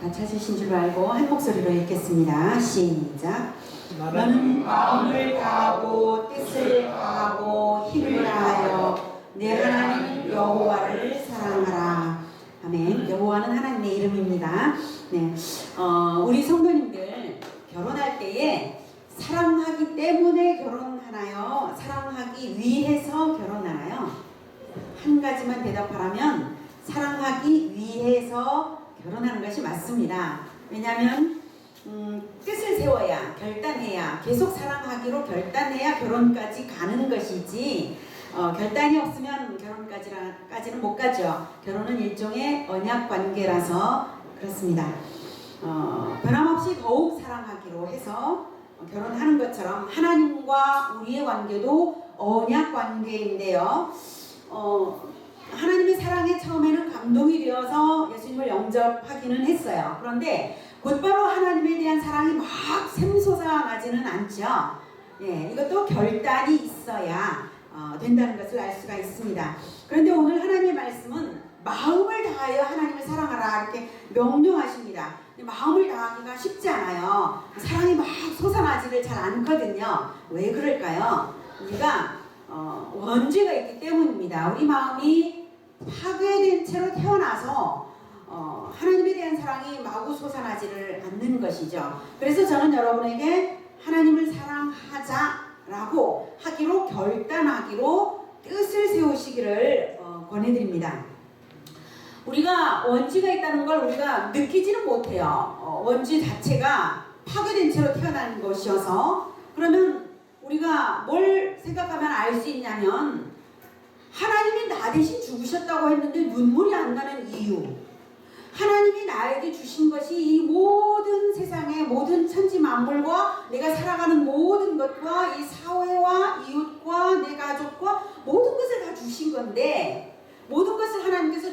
다 찾으신 줄 알고 한 목소리로 읽겠습니다. 시작. 너는 마음을 다하고 뜻을 다하고 힘을 다하여 내 하나님 여호와를 사랑하라. 아멘. 여호와는 하나님의 이름입니다. 네, 우리 성도님들 결혼할 때에 사랑하기 때문에 결혼하나요? 사랑하기 위해서 결혼하나요? 한 가지만 대답하라면 사랑하기 위해서 결혼하는 것이 맞습니다. 왜냐하면 뜻을 세워야, 결단해야, 계속 사랑하기로 결단해야 결혼까지 가는 것이지, 결단이 없으면 결혼까지는 못 가죠. 결혼은 일종의 언약 관계라서 그렇습니다. 변함없이 더욱 사랑하기로 해서 결혼하는 것처럼 하나님과 우리의 관계도 언약 관계인데요. 하나님의 사랑에 처음에는 감동이 되어서 예수님을 영접하기는 했어요. 그런데 곧바로 하나님에 대한 사랑이 막 샘솟아나지는 않죠. 예, 이것도 결단이 있어야 된다는 것을 알 수가 있습니다. 그런데 오늘 하나님의 말씀은 마음을 다하여 하나님을 사랑하라 이렇게 명령하십니다. 마음을 다하기가 쉽지 않아요. 사랑이 막 솟아나지를 잘 않거든요. 왜 그럴까요? 우리가 원죄가 있기 때문입니다. 우리 마음이 파괴된 채로 태어나서 하나님에 대한 사랑이 마구 솟아나지를 않는 것이죠. 그래서 저는 여러분에게 하나님을 사랑하자라고 하기로 결단하기로 뜻을 세우시기를 권해드립니다. 우리가 원죄가 있다는 걸 우리가 느끼지는 못해요. 원죄 자체가 파괴된 채로 태어난 것이어서. 그러면 우리가 뭘 생각하면 알 수 있냐면 하나님이 나 대신 죽으셨다고 했는데 눈물이 안 나는 이유, 하나님이 나에게 주신 것이 이 모든 세상의 모든 천지 만물과 내가 살아가는 모든 것과 이 사회와 이웃과 내 가족과 모든 것을 다 주신 건데, 모든 것을 하나님께서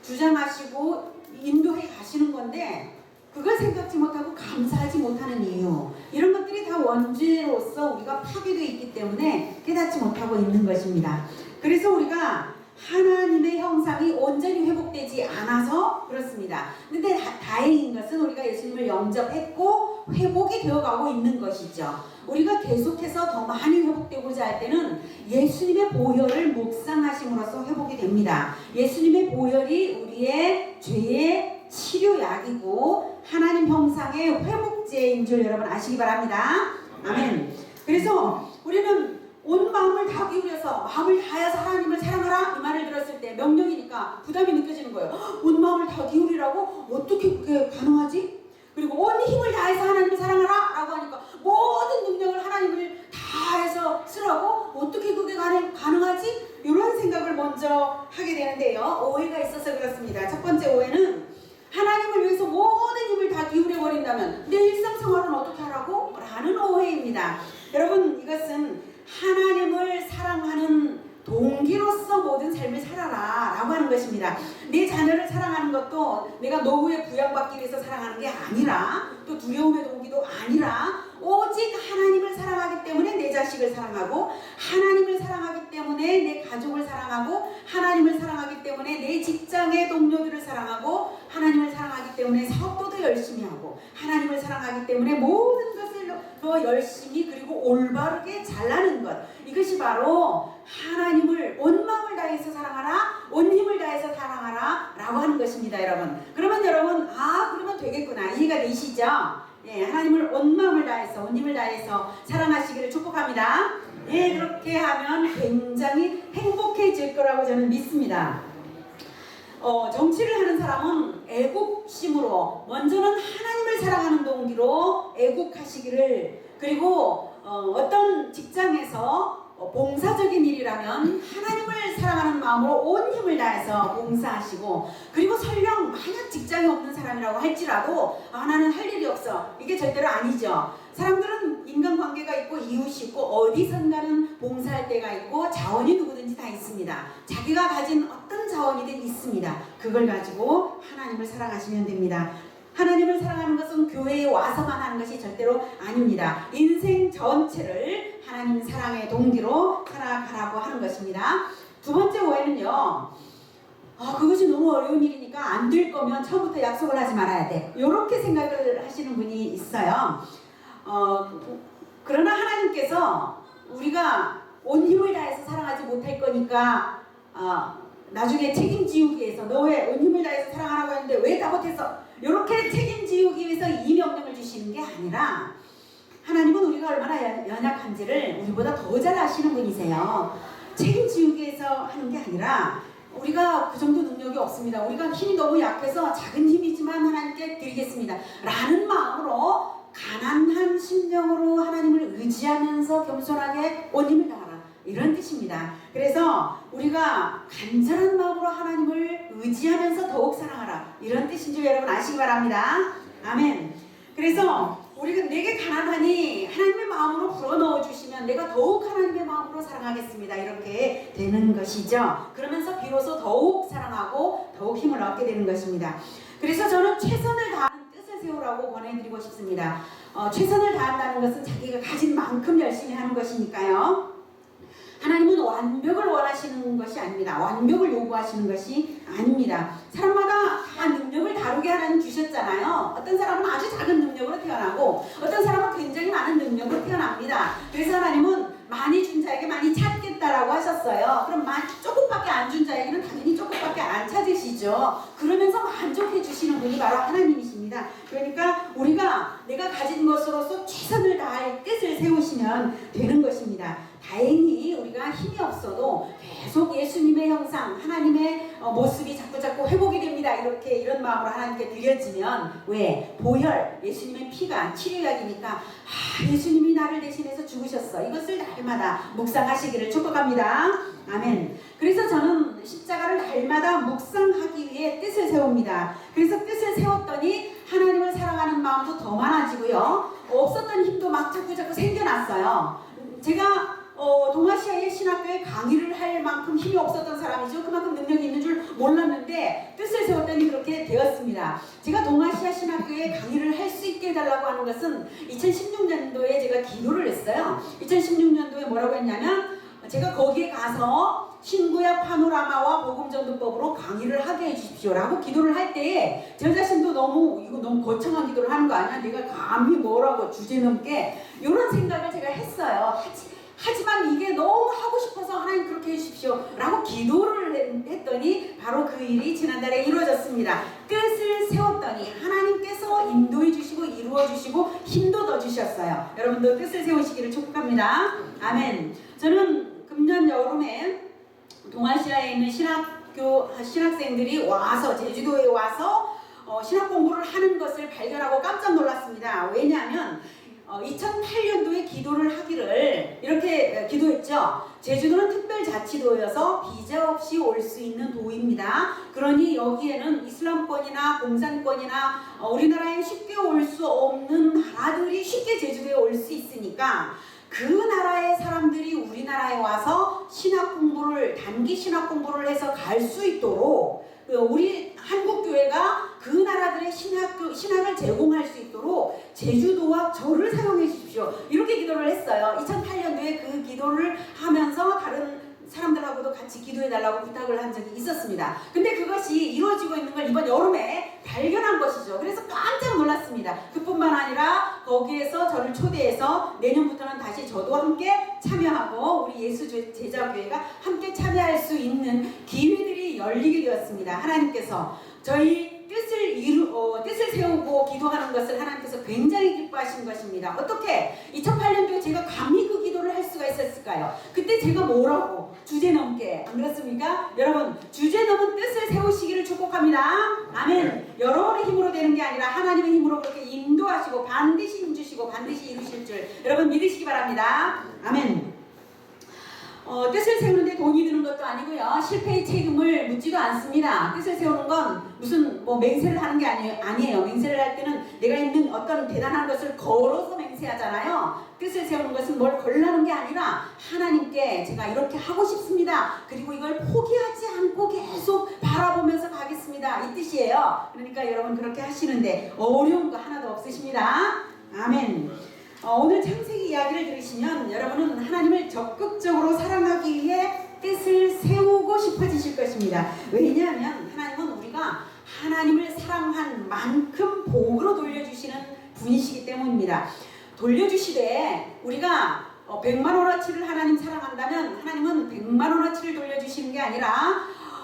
주장하시고 인도해 가시는 건데 그걸 생각지 못하고 감사하지 못하는 이유, 이런 것들이 다 원죄로서 우리가 파괴되어 있기 때문에 깨닫지 못하고 있는 것입니다. 그래서 우리가 하나님의 형상이 온전히 회복되지 않아서 그렇습니다. 근데 다행인 것은 우리가 예수님을 영접했고 회복이 되어가고 있는 것이죠. 우리가 계속해서 더 많이 회복되고자 할 때는 예수님의 보혈을 묵상하심으로써 회복이 됩니다. 예수님의 보혈이 우리의 죄의 치료약이고 하나님 형상의 회복제인 줄 여러분 아시기 바랍니다. 아멘. 그래서 우리는 온 마음을 다 기울여서 마음을 다해서 하나님을 사랑하라 이 말을 들었을 때 명령이니까 부담이 느껴지는 거예요. 온 마음을 다 기울이라고? 어떻게 그게 가능하지? 그리고 온 힘을 다해서 하나님을 사랑하라 라고 하니까 모든 능력을 하나님을 다해서 쓰라고? 어떻게 그게 가능하지? 이런 생각을 먼저 하게 되는데요. 오해가 있어서 그렇습니다. 첫 번째 오해는 하나님을 위해서 모든 힘을 다 기울여 버린다면 내 일상생활은 어떻게 하라고? 라는 오해입니다. 여러분, 이것은 하나님을 사랑하는 동기로서 모든 삶을 살아라 라고 하는 것입니다. 내 자녀를 사랑하는 것도 내가 노후에 부양받기 위해서 사랑하는 게 아니라, 또 두려움의 동기도 아니라, 오직 하나님을 사랑하기 때문에 내 자식을 사랑하고, 하나님을 사랑하기 때문에 내 가족을 사랑하고, 하나님을 사랑하기 때문에 내 직장의 동료들을 사랑하고, 하나님을 사랑하기 때문에 사업도 더 열심히 하고, 하나님을 사랑하기 때문에 모든 것을 더 열심히 그리고 올바르게 잘나는 것, 이것이 바로 하나님을 온 마음을 다해서 사랑하라, 온 힘을 다해서 사랑하라 라고 하는 것입니다. 여러분, 그러면 여러분 그러면 되겠구나 이해가 되시죠? 예, 하나님을 온 마음을 다해서 온 힘을 다해서 사랑하시기를 축복합니다. 예, 그렇게 하면 굉장히 행복해질 거라고 저는 믿습니다. 정치를 하는 사람은 애국심으로 먼저는 하나님을 사랑하는 동기로 애국하시기를, 그리고 어떤 직장에서 봉사적인 일이라면 하나님을 사랑하는 마음으로 온 힘을 다해서 봉사하시고, 그리고 설령 만약 직장이 없는 사람이라고 할지라도 나는 할 일이 없어, 이게 절대로 아니죠. 사람들은 인간관계가 있고 이웃이 있고 어디선가는 봉사할 때가 있고 자원이 누구든지 다 있습니다. 자기가 가진 어떤 자원이든 있습니다. 그걸 가지고 하나님을 사랑하시면 됩니다. 하나님을 사랑하는 것은 교회에 와서만 하는 것이 절대로 아닙니다. 인생 전체를 하나님 사랑의 동기로 살아가라고 하는 것입니다. 두 번째 오해는요, 그것이 너무 어려운 일이니까 안 될 거면 처음부터 약속을 하지 말아야 돼. 이렇게 생각을 하시는 분이 있어요. 그러나 하나님께서 우리가 온 힘을 다해서 사랑하지 못할 거니까 나중에 책임지우기 위해서 너 왜 온 힘을 다해서 사랑하라고 했는데 왜 다 못했어? 이렇게 책임지우기 위해서 이 명령을 주시는 게 아니라 하나님은 우리가 얼마나 연약한지를 우리보다 더 잘 아시는 분이세요. 책임지우기 위해서 하는 게 아니라 우리가 그 정도 능력이 없습니다. 우리가 힘이 너무 약해서 작은 힘이지만 하나님께 드리겠습니다 라는 마음으로 가난한 심령으로 하나님을 의지하면서 겸손하게 온 힘을 다하라, 이런 뜻입니다. 그래서 우리가 간절한 마음으로 하나님을 의지하면서 더욱 사랑하라, 이런 뜻인 줄 여러분 아시기 바랍니다. 아멘. 그래서 우리가 내게 가난하니 하나님의 마음으로 불어넣어 주시면 내가 더욱 하나님의 마음으로 사랑하겠습니다, 이렇게 되는 것이죠. 그러면서 비로소 더욱 사랑하고 더욱 힘을 얻게 되는 것입니다. 그래서 저는 최선을 다하는 뜻을 세우라고 권해드리고 싶습니다. 최선을 다한다는 것은 자기가 가진 만큼 열심히 하는 것이니까요. 하나님은 완벽을 원하시는 것이 아닙니다. 완벽을 요구하시는 것이 아닙니다. 사람마다 다 능력을 다르게 하나님 주셨잖아요. 어떤 사람은 아주 작은 능력으로 태어나고 어떤 사람은 굉장히 많은 능력으로 태어납니다. 그래서 하나님은 많이 준 자에게 많이 찾겠다라고 하셨어요. 그럼 조금밖에 안 준 자에게는 당연히 조금밖에 안 찾으시죠. 그러면서 만족해 주시는 분이 바로 하나님이십니다. 그러니까 우리가 내가 가진 것으로서 최선을 다할 뜻을 세우시면 되는 것입니다. 다행히 우리가 힘이 없어도 계속 예수님의 형상, 하나님의 모습이 자꾸자꾸 회복이 됩니다. 이런 마음으로 하나님께 드려지면 왜? 보혈, 예수님의 피가 치료약이니까 예수님이 나를 대신해서 죽으셨어. 이것을 날마다 묵상하시기를 축복합니다. 아멘. 그래서 저는 십자가를 날마다 묵상하기 위해 뜻을 세웁니다. 그래서 뜻을 세웠더니 하나님을 사랑하는 마음도 더 많아지고요. 없었던 힘도 막 자꾸 생겨났어요. 제가 동아시아의 신학교에 강의를 할 만큼 힘이 없었던 사람이죠. 그만큼 능력이 있는 줄 몰랐는데 뜻을 세웠더니 그렇게 되었습니다. 제가 동아시아 신학교에 강의를 할 수 있게 해달라고 하는 것은 2016년도에 제가 기도를 했어요. 2016년도에 뭐라고 했냐면 제가 거기에 가서 신구약 파노라마와 복음전도법으로 강의를 하게 해주십시오 라고 기도를 할 때에 저 자신도 이거 너무 거창한 기도를 하는 거 아니야? 내가 감히 뭐라고 주제넘게 이런 생각을 제가 했어요. 하지만 이게 너무 하고 싶어서 하나님 그렇게 해주십시오 라고 기도를 했더니 바로 그 일이 지난달에 이루어졌습니다. 뜻을 세웠더니 하나님께서 인도해 주시고 이루어 주시고 힘도 더 주셨어요. 여러분도 뜻을 세우시기를 축복합니다. 아멘. 저는 금년 여름에 동아시아에 있는 신학생들이 와서 제주도에 와서 신학 공부를 하는 것을 발견하고 깜짝 놀랐습니다. 왜냐하면 2008년도에 기도를 하기를 이렇게 기도했죠. 제주도는 특별자치도여서 비자 없이 올 수 있는 도입니다. 그러니 여기에는 이슬람권이나 공산권이나 우리나라에 쉽게 올 수 없는 나라들이 쉽게 제주도에 올 수 있으니까 그 나라의 사람들이 우리나라에 와서 단기 신학 공부를 해서 갈 수 있도록 우리 한국교회가 그 나라들의 신학을 제공할 수 있도록 제주도와 저를 사용해 주십시오. 이렇게 기도를 했어요. 2008년도에 그 기도를 하면서 다른 사람들하고도 같이 기도해달라고 부탁을 한 적이 있었습니다. 근데 그것이 이루어지고 있는 걸 이번 여름에 발견한 것이죠. 그래서 깜짝 놀랐습니다. 그뿐만 아니라 거기에서 저를 초대해서 내년부터는 다시 저도 함께 참여하고 우리 예수 제자교회가 함께 참여할 수 있는 기회들이 열리게 되었습니다. 하나님께서 저희 뜻을 세우고 기도하는 것을 하나님께서 굉장히 기뻐하신 것입니다. 어떻게 2008년도에 제가 감히 그 기도를 할 수가 있었을까요? 그때 제가 뭐라고 주제넘게, 안 그렇습니까? 여러분, 주제넘은 뜻을 세우시기를 축복합니다. 아멘. 여러분의 힘으로 되는 게 아니라 하나님의 힘으로 그렇게 인도하시고 반드시 힘주시고 반드시 이루실 줄 여러분 믿으시기 바랍니다. 아멘. 뜻을 세우는데 돈이 드는 것도 아니고요. 실패의 책임을 묻지도 않습니다. 뜻을 세우는 건 무슨 맹세를 하는 게 아니에요. 맹세를 할 때는 내가 있는 어떤 대단한 것을 걸어서 맹세하잖아요. 뜻을 세우는 것은 뭘 걸라는 게 아니라 하나님께 제가 이렇게 하고 싶습니다. 그리고 이걸 포기하지 않고 계속 바라보면서 가겠습니다. 이 뜻이에요. 그러니까 여러분 그렇게 하시는데 어려운 거 하나도 없으십니다. 아멘. 오늘 창세기 이야기를 들으시면 여러분은 하나님을 적극적으로 사랑하기 위해 뜻을 세우고 싶어지실 것입니다. 것입니다. 왜냐하면 하나님은 우리가 하나님을 사랑한 만큼 복으로 돌려주시는 분이시기 때문입니다. 돌려주시되 우리가 100만원어치를 하나님 사랑한다면 하나님은 100만원어치를 돌려주시는 게 아니라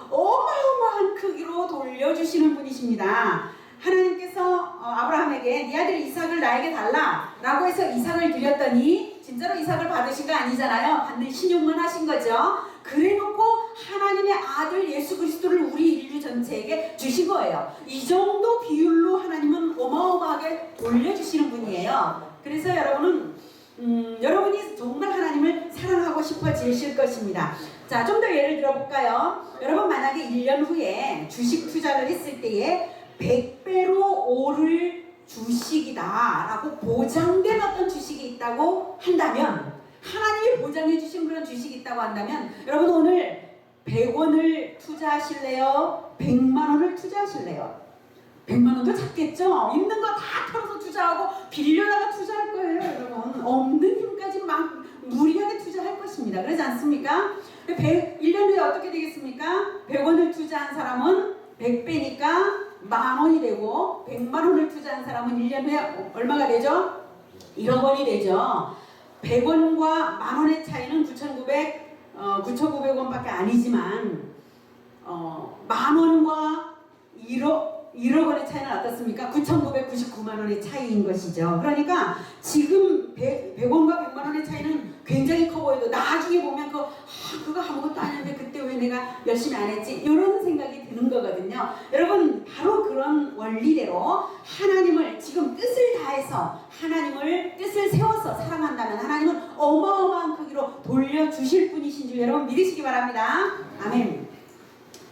어마어마한 크기로 돌려주시는 분이십니다. 하나님께서 아브라함에게 네 아들 이삭을 나에게 달라 라고 해서 이삭을 드렸더니 진짜로 이삭을 받으신 거 아니잖아요. 받는 신용만 하신 거죠. 그래놓고 하나님의 아들 예수 그리스도를 우리 인류 전체에게 주신 거예요. 이 정도 비율로 하나님은 어마어마하게 돌려주시는 분이에요. 그래서 여러분이 정말 하나님을 사랑하고 싶어지실 것입니다. 자, 좀 더 예를 들어볼까요? 여러분 만약에 1년 후에 주식 투자를 했을 때에 100배로 오를 주식이다 라고 보장된 어떤 주식이 있다고 한다면, 하나님이 보장해 주신 그런 주식이 있다고 한다면, 여러분 오늘 100원을 투자하실래요? 100만원을 투자하실래요? 100만원도 작겠죠? 있는 거 다 털어서 투자하고 빌려다가 투자할 거예요. 여러분 없는 힘까지 막 무리하게 투자할 것입니다. 그러지 않습니까? 1년 후에 어떻게 되겠습니까? 100원을 투자한 사람은 100배니까 만원이 되고, 100만원을 투자한 사람은 1년 후에 얼마가 되죠? 1억 원이 되죠. 100원과 만원의 차이는 9,900원밖에 아니지만 만원과 1억 원의 차이는 어떻습니까? 9,999만 원의 차이인 것이죠. 그러니까 지금 100원과 100만 원의 차이는 굉장히 커 보여도 나중에 보면 그거 아무것도 아닌데 그때 왜 내가 열심히 안 했지? 이런 생각이 드는 거거든요. 여러분 바로 그런 원리대로 하나님을 지금 뜻을 다해서 하나님을 뜻을 세워서 사랑한다면 하나님은 어마어마한 크기로 돌려주실 분이신 줄 여러분 믿으시기 바랍니다. 아멘.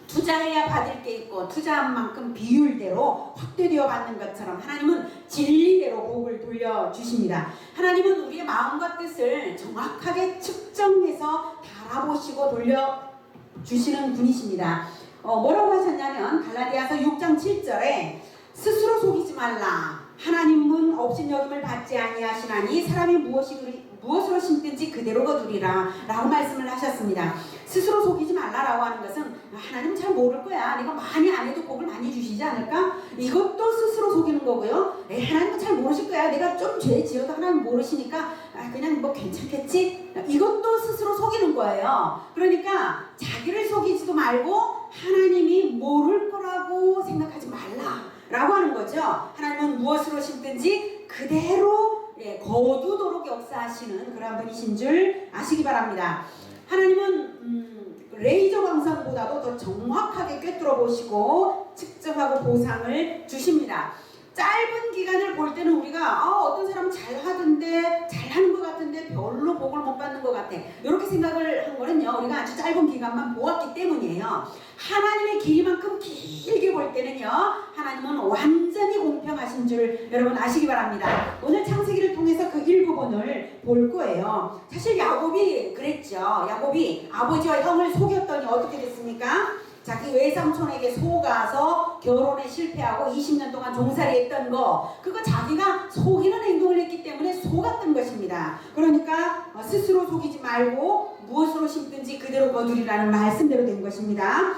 투자해야 받을 게 있고 투자한 만큼 비율대로 확대되어 받는 것처럼 하나님은 진리대로 복을 돌려주십니다. 하나님은 우리의 마음과 뜻을 정확하게 측정해서 달아보시고 돌려주시는 분이십니다. 뭐라고 하셨냐면 갈라디아서 6장 7절에 스스로 속이지 말라. 하나님은 업신여김을 받지 아니하시나니 사람이 무엇으로 심든지 그대로 거두리라 라고 말씀을 하셨습니다. 스스로 속이지 말라라고 하는 것은 하나님 잘 모를 거야. 내가 많이 안 해도 복을 많이 주시지 않을까? 이것도 스스로 속이는 거고요. 하나님은 잘 모르실 거야. 내가 좀 죄 지어도 하나님 모르시니까 그냥 뭐 괜찮겠지? 이것도 스스로 속이는 거예요. 그러니까 자기를 속이지도 말고 하나님이 모를 거라고 생각하지 말라 라고 하는 거죠. 하나님은 무엇으로 심든지 그대로 거두도록 역사하시는 그런 분이신 줄 아시기 바랍니다. 하나님은 레이저 광선보다도 더 정확하게 꿰뚫어 보시고 측정하고 보상을 주십니다. 짧은 기간을 볼 때는 우리가 어떤 사람은 잘하던데 잘하는 것 같은데 별로 복을 못 받는 것 같아 이렇게 생각을 한 거는요, 우리가 아주 짧은 기간만 보았기 때문이에요. 하나님의 길이만큼 길게 볼 때는요, 하나님은 완전히 공평하신 줄 여러분 아시기 바랍니다. 오늘 창세기를 통해서 그 일부분을 볼 거예요. 사실 야곱이 그랬죠. 야곱이 아버지와 형을 속였더니 어떻게 됐습니까? 자기 외삼촌에게 속아서 결혼에 실패하고 20년 동안 종살이 했던 거, 그거 자기가 속이는 행동을 했기 때문에 속았던 것입니다. 그러니까 스스로 속이지 말고 무엇으로 심든지 그대로 거두리라는 말씀대로 된 것입니다.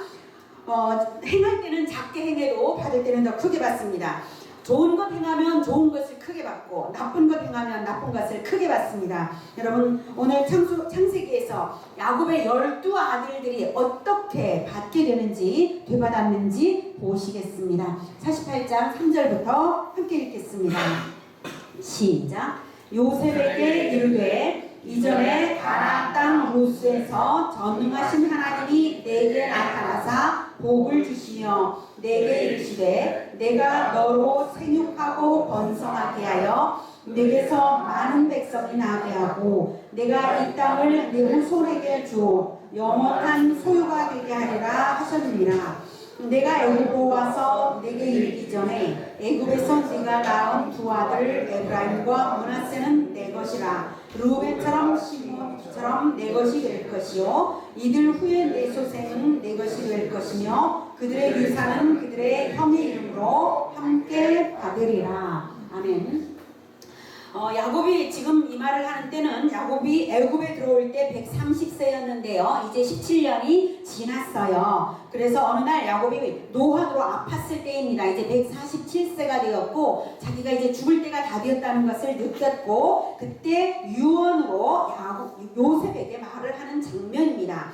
행할 때는 작게 행해도 받을 때는 더 크게 받습니다. 좋은 것 행하면 좋은 것을 크게 받고 나쁜 것 행하면 나쁜 것을 크게 받습니다. 여러분 오늘 창세기에서 야곱의 12아들들이 어떻게 받게 되는지 되받았는지 보시겠습니다. 48장 3절부터 함께 읽겠습니다. 시작. 요셉에게 이르되 이전에 가나안 땅 루스에서 전능하신 하나님이 내게 나타나사 복을 주시며 내게 이르시되 내가 너로 생육하고 번성하게 하여 내게서 많은 백성이 나게 하고 내가 이 땅을 내 후손에게 주어 영원한 소유가 되게 하리라 하셨느니라. 내가 애굽에 와서 내게 이르기 전에 애굽에서 네가 낳은 두 아들 에브라임과 므낫세는 내 것이라. 르우벤처럼 시므온처럼 내 것이 될 것이요 이들 후에 내 소생은 내 것이 될 것이며 그들의 유산은 그들의 형의 이름으로 함께 받으리라. 아멘. 야곱이 지금 이 말을 하는 때는 야곱이 애굽에 들어올 때 130세였는데요. 이제 17년이 지났어요. 그래서 어느 날 야곱이 노환으로 아팠을 때입니다. 이제 147세가 되었고 자기가 이제 죽을 때가 다 되었다는 것을 느꼈고 그때 유언으로 요셉에게 말을 하는 장면입니다.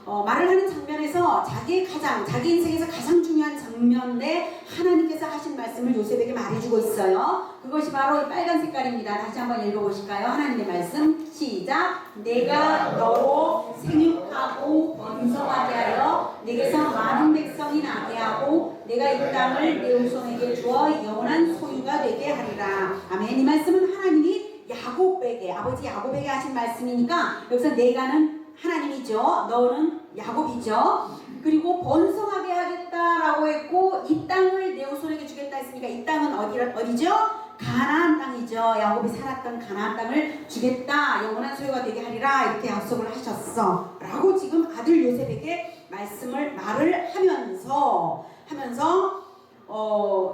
말을 하는 장면에서 자기 인생에서 가장 중요한 장면에 하나님께서 하신 말씀을 요셉에게 말해주고 있어요. 그것이 바로 이 빨간 색깔입니다. 다시 한번 읽어보실까요? 하나님의 말씀 시작. 내가 너로 생육하고 번성하게 하여 내게서 많은 백성이 나게 하고 내가 이 땅을 내 후손에게 주어 영원한 소유가 되게 하리라. 아멘. 이 말씀은 하나님이 야곱에게 아버지 야곱에게 하신 말씀이니까 여기서 내가는 하나님이죠. 너는 야곱이죠. 그리고 번성하게 하겠다라고 했고 이 땅을 내 후손에게 주겠다 했으니까 이 땅은 어디죠? 가나안 땅이죠. 야곱이 살았던 가나안 땅을 주겠다. 영원한 소유가 되게 하리라. 이렇게 약속을 하셨어. 라고 지금 아들 요셉에게 말을 하면서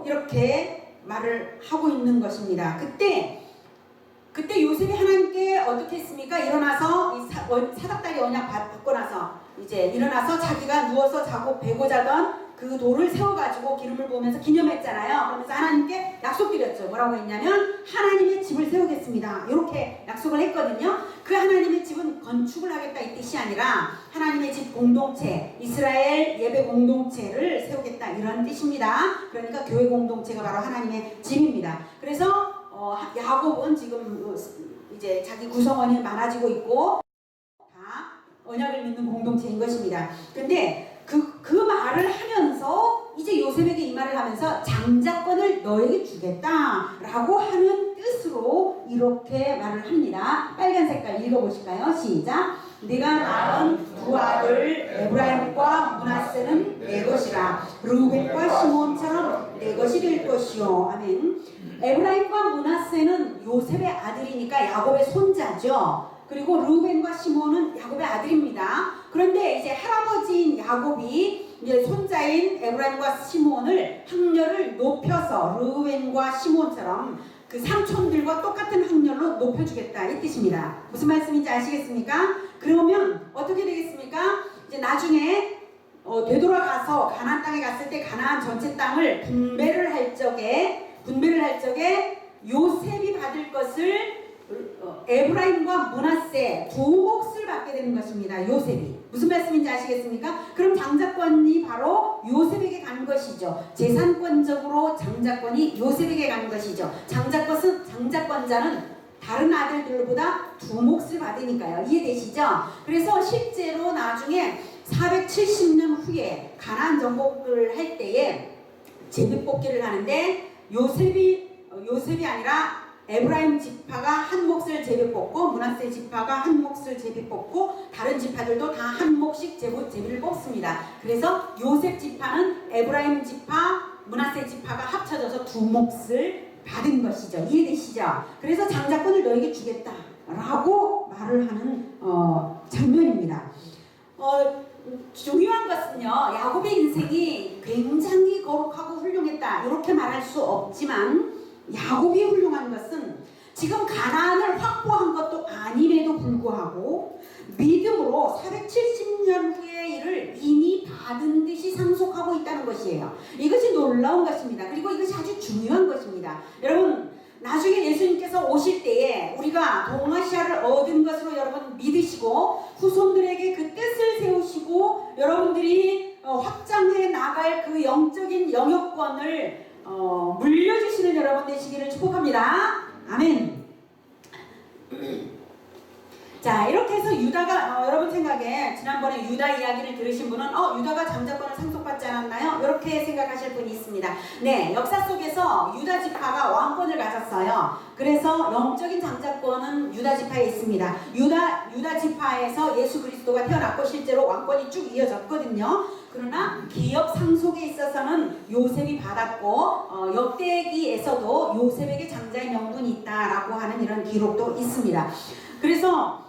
이렇게 말을 하고 있는 것입니다. 그때 요셉이 하나님께 어떻게 했습니까? 일어나서 이 사닥다리 언약 받고 나서 이제 일어나서 자기가 누워서 자고 베고 자던 그 돌을 세워가지고 기름을 부으면서 기념했잖아요. 그러면서 하나님께 약속드렸죠. 뭐라고 했냐면 하나님의 집을 세우겠습니다. 이렇게 약속을 했거든요. 그 하나님의 집은 건축을 하겠다 이 뜻이 아니라 하나님의 집 공동체, 이스라엘 예배 공동체를 세우겠다 이런 뜻입니다. 그러니까 교회 공동체가 바로 하나님의 집입니다. 그래서 야곱은 지금 이제 자기 구성원이 많아지고 있고 다 언약을 믿는 공동체인 것입니다. 근데 그 말을 하면서 이제 요셉에게 이 말을 하면서 장자권을 너에게 주겠다라고 하는 뜻으로 이렇게 말을 합니다. 빨간 색깔 읽어보실까요? 시작. 네가 낳은 두 아들 에브라임과 므낫세는 내 것이라. 르우벤과 시몬처럼 내 것이 될 것이요. 아멘. 에브라임과 므낫세는 요셉의 아들이니까 야곱의 손자죠. 그리고 르우벤과 시몬은 야곱의 아들입니다. 그런데 이제 할아버지인 야곱이 이제 손자인 에브라임과 시몬을 학렬을 높여서 르우벤과 시몬처럼 그 삼촌들과 똑같은 학렬로 높여주겠다 이 뜻입니다. 무슨 말씀인지 아시겠습니까? 그러면 어떻게 되겠습니까? 이제 나중에 되돌아가서 가나안 땅에 갔을 때 가나안 전체 땅을 분배를 할 적에 요셉이 받을 것을 에브라임과 므낫세 두 몫을 받게 되는 것입니다. 요셉이 무슨 말씀인지 아시겠습니까? 그럼 장자권이 바로 요셉에게 가는 것이죠. 재산권적으로 장자권이 요셉에게 가는 것이죠. 장자권자는 다른 아들들보다 두 몫을 받으니까요. 이해되시죠? 그래서 실제로 나중에 470년 후에 가나안 정복을 할 때에 제비뽑기를 하는데 요셉이 아니라 에브라임 지파가 한 몫을 제비 뽑고 므낫세 지파가 한 몫을 제비 뽑고 다른 지파들도 다 한 몫씩 제비를 뽑습니다. 그래서 요셉 지파는 에브라임 지파, 므낫세 지파가 합쳐져서 두 몫을 받은 것이죠. 이해되시죠? 그래서 장자권을 너에게 주겠다라고 말을 하는 장면입니다. 중요한 것은요, 야곱의 인생이 굉장히 거룩하고 훌륭했다 이렇게 말할 수 없지만 야곱이 훌륭한 것은 지금 가나안을 확보한 것도 아님에도 불구하고 믿음으로 470년 후의 일을 이미 받은 듯이 상속하고 있다는 것이에요. 이것이 놀라운 것입니다. 그리고 이것이 아주 중요한 것입니다. 여러분, 나중에 예수님께서 오실 때에 우리가 동아시아를 얻은 것으로 여러분 믿으시고 후손들에게 그 뜻을 세우시고 여러분들이 확장해 나갈 그 영적인 영역권을 물려주시는 여러분 되시기를 축복합니다. 아멘. 자, 이렇게 해서 유다가 여러분 생각에 지난번에 유다 이야기를 들으신 분은 유다가 장자권을 상속받지 않았나요? 이렇게 생각하실 분이 있습니다. 네, 역사 속에서 유다 지파가 왕권을 가졌어요. 그래서 영적인 장자권은 유다 지파에 있습니다. 유다 지파에서 예수 그리스도가 태어났고 실제로 왕권이 쭉 이어졌거든요. 그러나 기업 상속에 있어서는 요셉이 받았고 역대기에서도 요셉에게 장자의 명분이 있다라고 하는 이런 기록도 있습니다. 그래서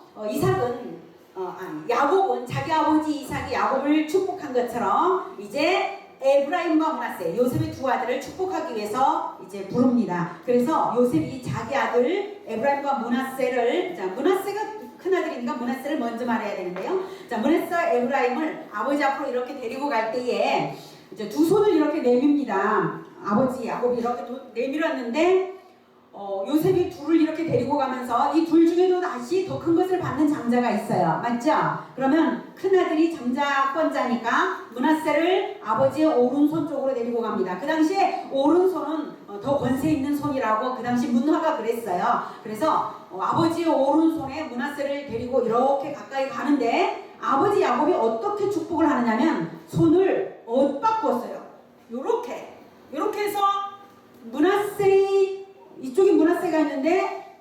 야곱은 자기 아버지 이삭이 야곱을 축복한 것처럼 이제 에브라임과 므낫세, 요셉의 두 아들을 축복하기 위해서 이제 부릅니다. 그래서 요셉이 자기 아들 에브라임과 므낫세를, 자, 므낫세가 큰 아들이니까 므낫세를 먼저 말해야 되는데요. 자, 므낫세와 에브라임을 아버지 앞으로 이렇게 데리고 갈 때에 이제 두 손을 이렇게 내밉니다. 아버지 야곱이 이렇게 내밀었는데 요셉이 둘을 이렇게 데리고 가면서 이 둘 중에도 다시 더 큰 것을 받는 장자가 있어요. 맞죠? 그러면 큰아들이 장자권자니까 므낫세를 아버지의 오른손 쪽으로 데리고 갑니다. 그 당시에 오른손은 더 권세 있는 손이라고 그 당시 문화가 그랬어요. 그래서 아버지의 오른손에 므낫세를 데리고 이렇게 가까이 가는데 아버지 야곱이 어떻게 축복을 하느냐면 손을 엇바꾸었어요. 요렇게 해서 므낫세, 이쪽에 므낫세가 있는데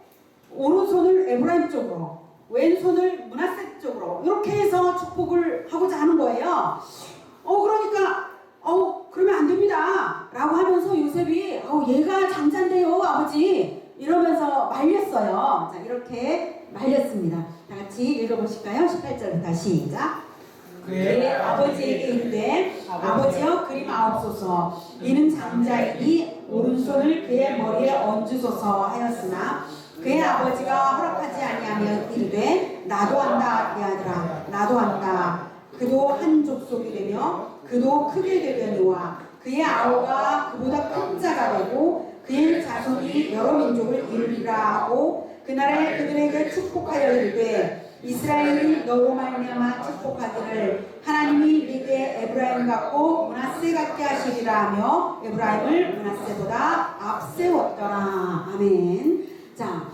오른손을 에브라임 쪽으로, 왼손을 므낫세 쪽으로 이렇게 해서 축복을 하고자 하는 거예요. 그러니까 그러면 안 됩니다 라고 하면서 요셉이 얘가 장자인데요 아버지 이러면서 말렸어요. 자, 이렇게 말렸습니다. 다 같이 읽어보실까요? 18절부터 시작. 그의 아버지에게 이르되 아버지여 그림하옵소서. 이는 장자이니 오른손을 그의 머리에 얹으소서 하였으나 그의 아버지가 허락하지 아니하면 이르되 나도 한다 내 아들아 나도 한다. 그도 한 족속이 되며 그도 크게 되려니와 그의 아우가 그보다 큰 자가 되고 그의 자손이 여러 민족을 이루리라 하고 그날에 그들에게 축복하여 이르되 이스라엘이 너로 말미암아 축복하기를 하나님이 네게 에브라임 같고 므낫세 같게 하시리라 하며 에브라임을 므낫세보다 앞세웠더라. 아멘. 자,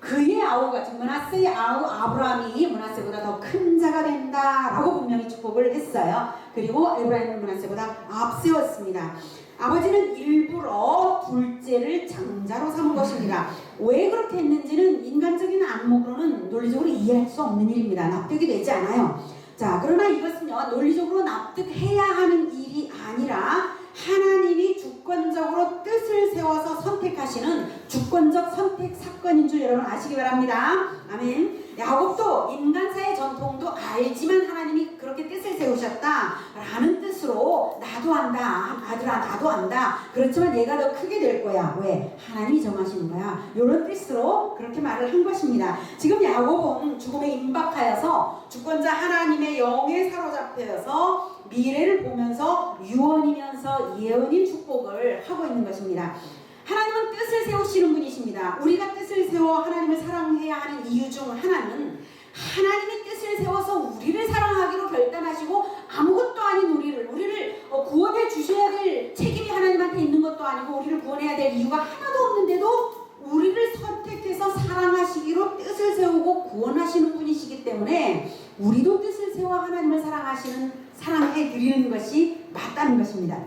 그의 아우가 즉 므낫세의 아우 아브라함이 므낫세보다 더 큰 자가 된다라고 분명히 축복을 했어요. 그리고 에브라임을 므낫세보다 앞세웠습니다. 아버지는 일부러 둘째를 장자로 삼은 것입니다. 왜 그렇게 했는지는 인간적인 안목으로는 논리적으로 이해할 수 없는 일입니다. 납득이 되지 않아요. 자, 그러나 이것은요 논리적으로 납득해야 하는 일이 아니라 하나님이 주권적으로 뜻을 세워서 선택하시는 주권적 선택 사건인 줄 여러분 아시기 바랍니다. 아멘. 야곱도 인간사의 전통도 알지만 하나님이 그렇게 뜻을 세우셨다라는 뜻으로 나도 안다 아들아 나도 안다. 그렇지만 얘가 더 크게 될 거야. 왜? 하나님이 정하시는 거야. 이런 뜻으로 그렇게 말을 한 것입니다. 지금 야곱은 죽음에 임박하여서 주권자 하나님의 영에 사로잡혀서 미래를 보면서 유언이면서 예언인 축복을 하고 있는 것입니다. 하나님은 뜻을 세우시는 분이십니다. 우리가 뜻을 세워 하나님을 사랑해야 하는 이유 중 하나는 하나님의 뜻을 세워서 우리를 사랑하기로 결단하시고 아무것도 아닌 우리를 구원해 주셔야 될 책임이 하나님한테 있는 것도 아니고 우리를 구원해야 될 이유가 하나도 없는데도 우리를 선택해서 사랑하시기로 뜻을 세우고 구원하시는 분이시기 때문에 우리도 뜻을 세워 하나님을 사랑해 드리는 것이 맞다는 것입니다.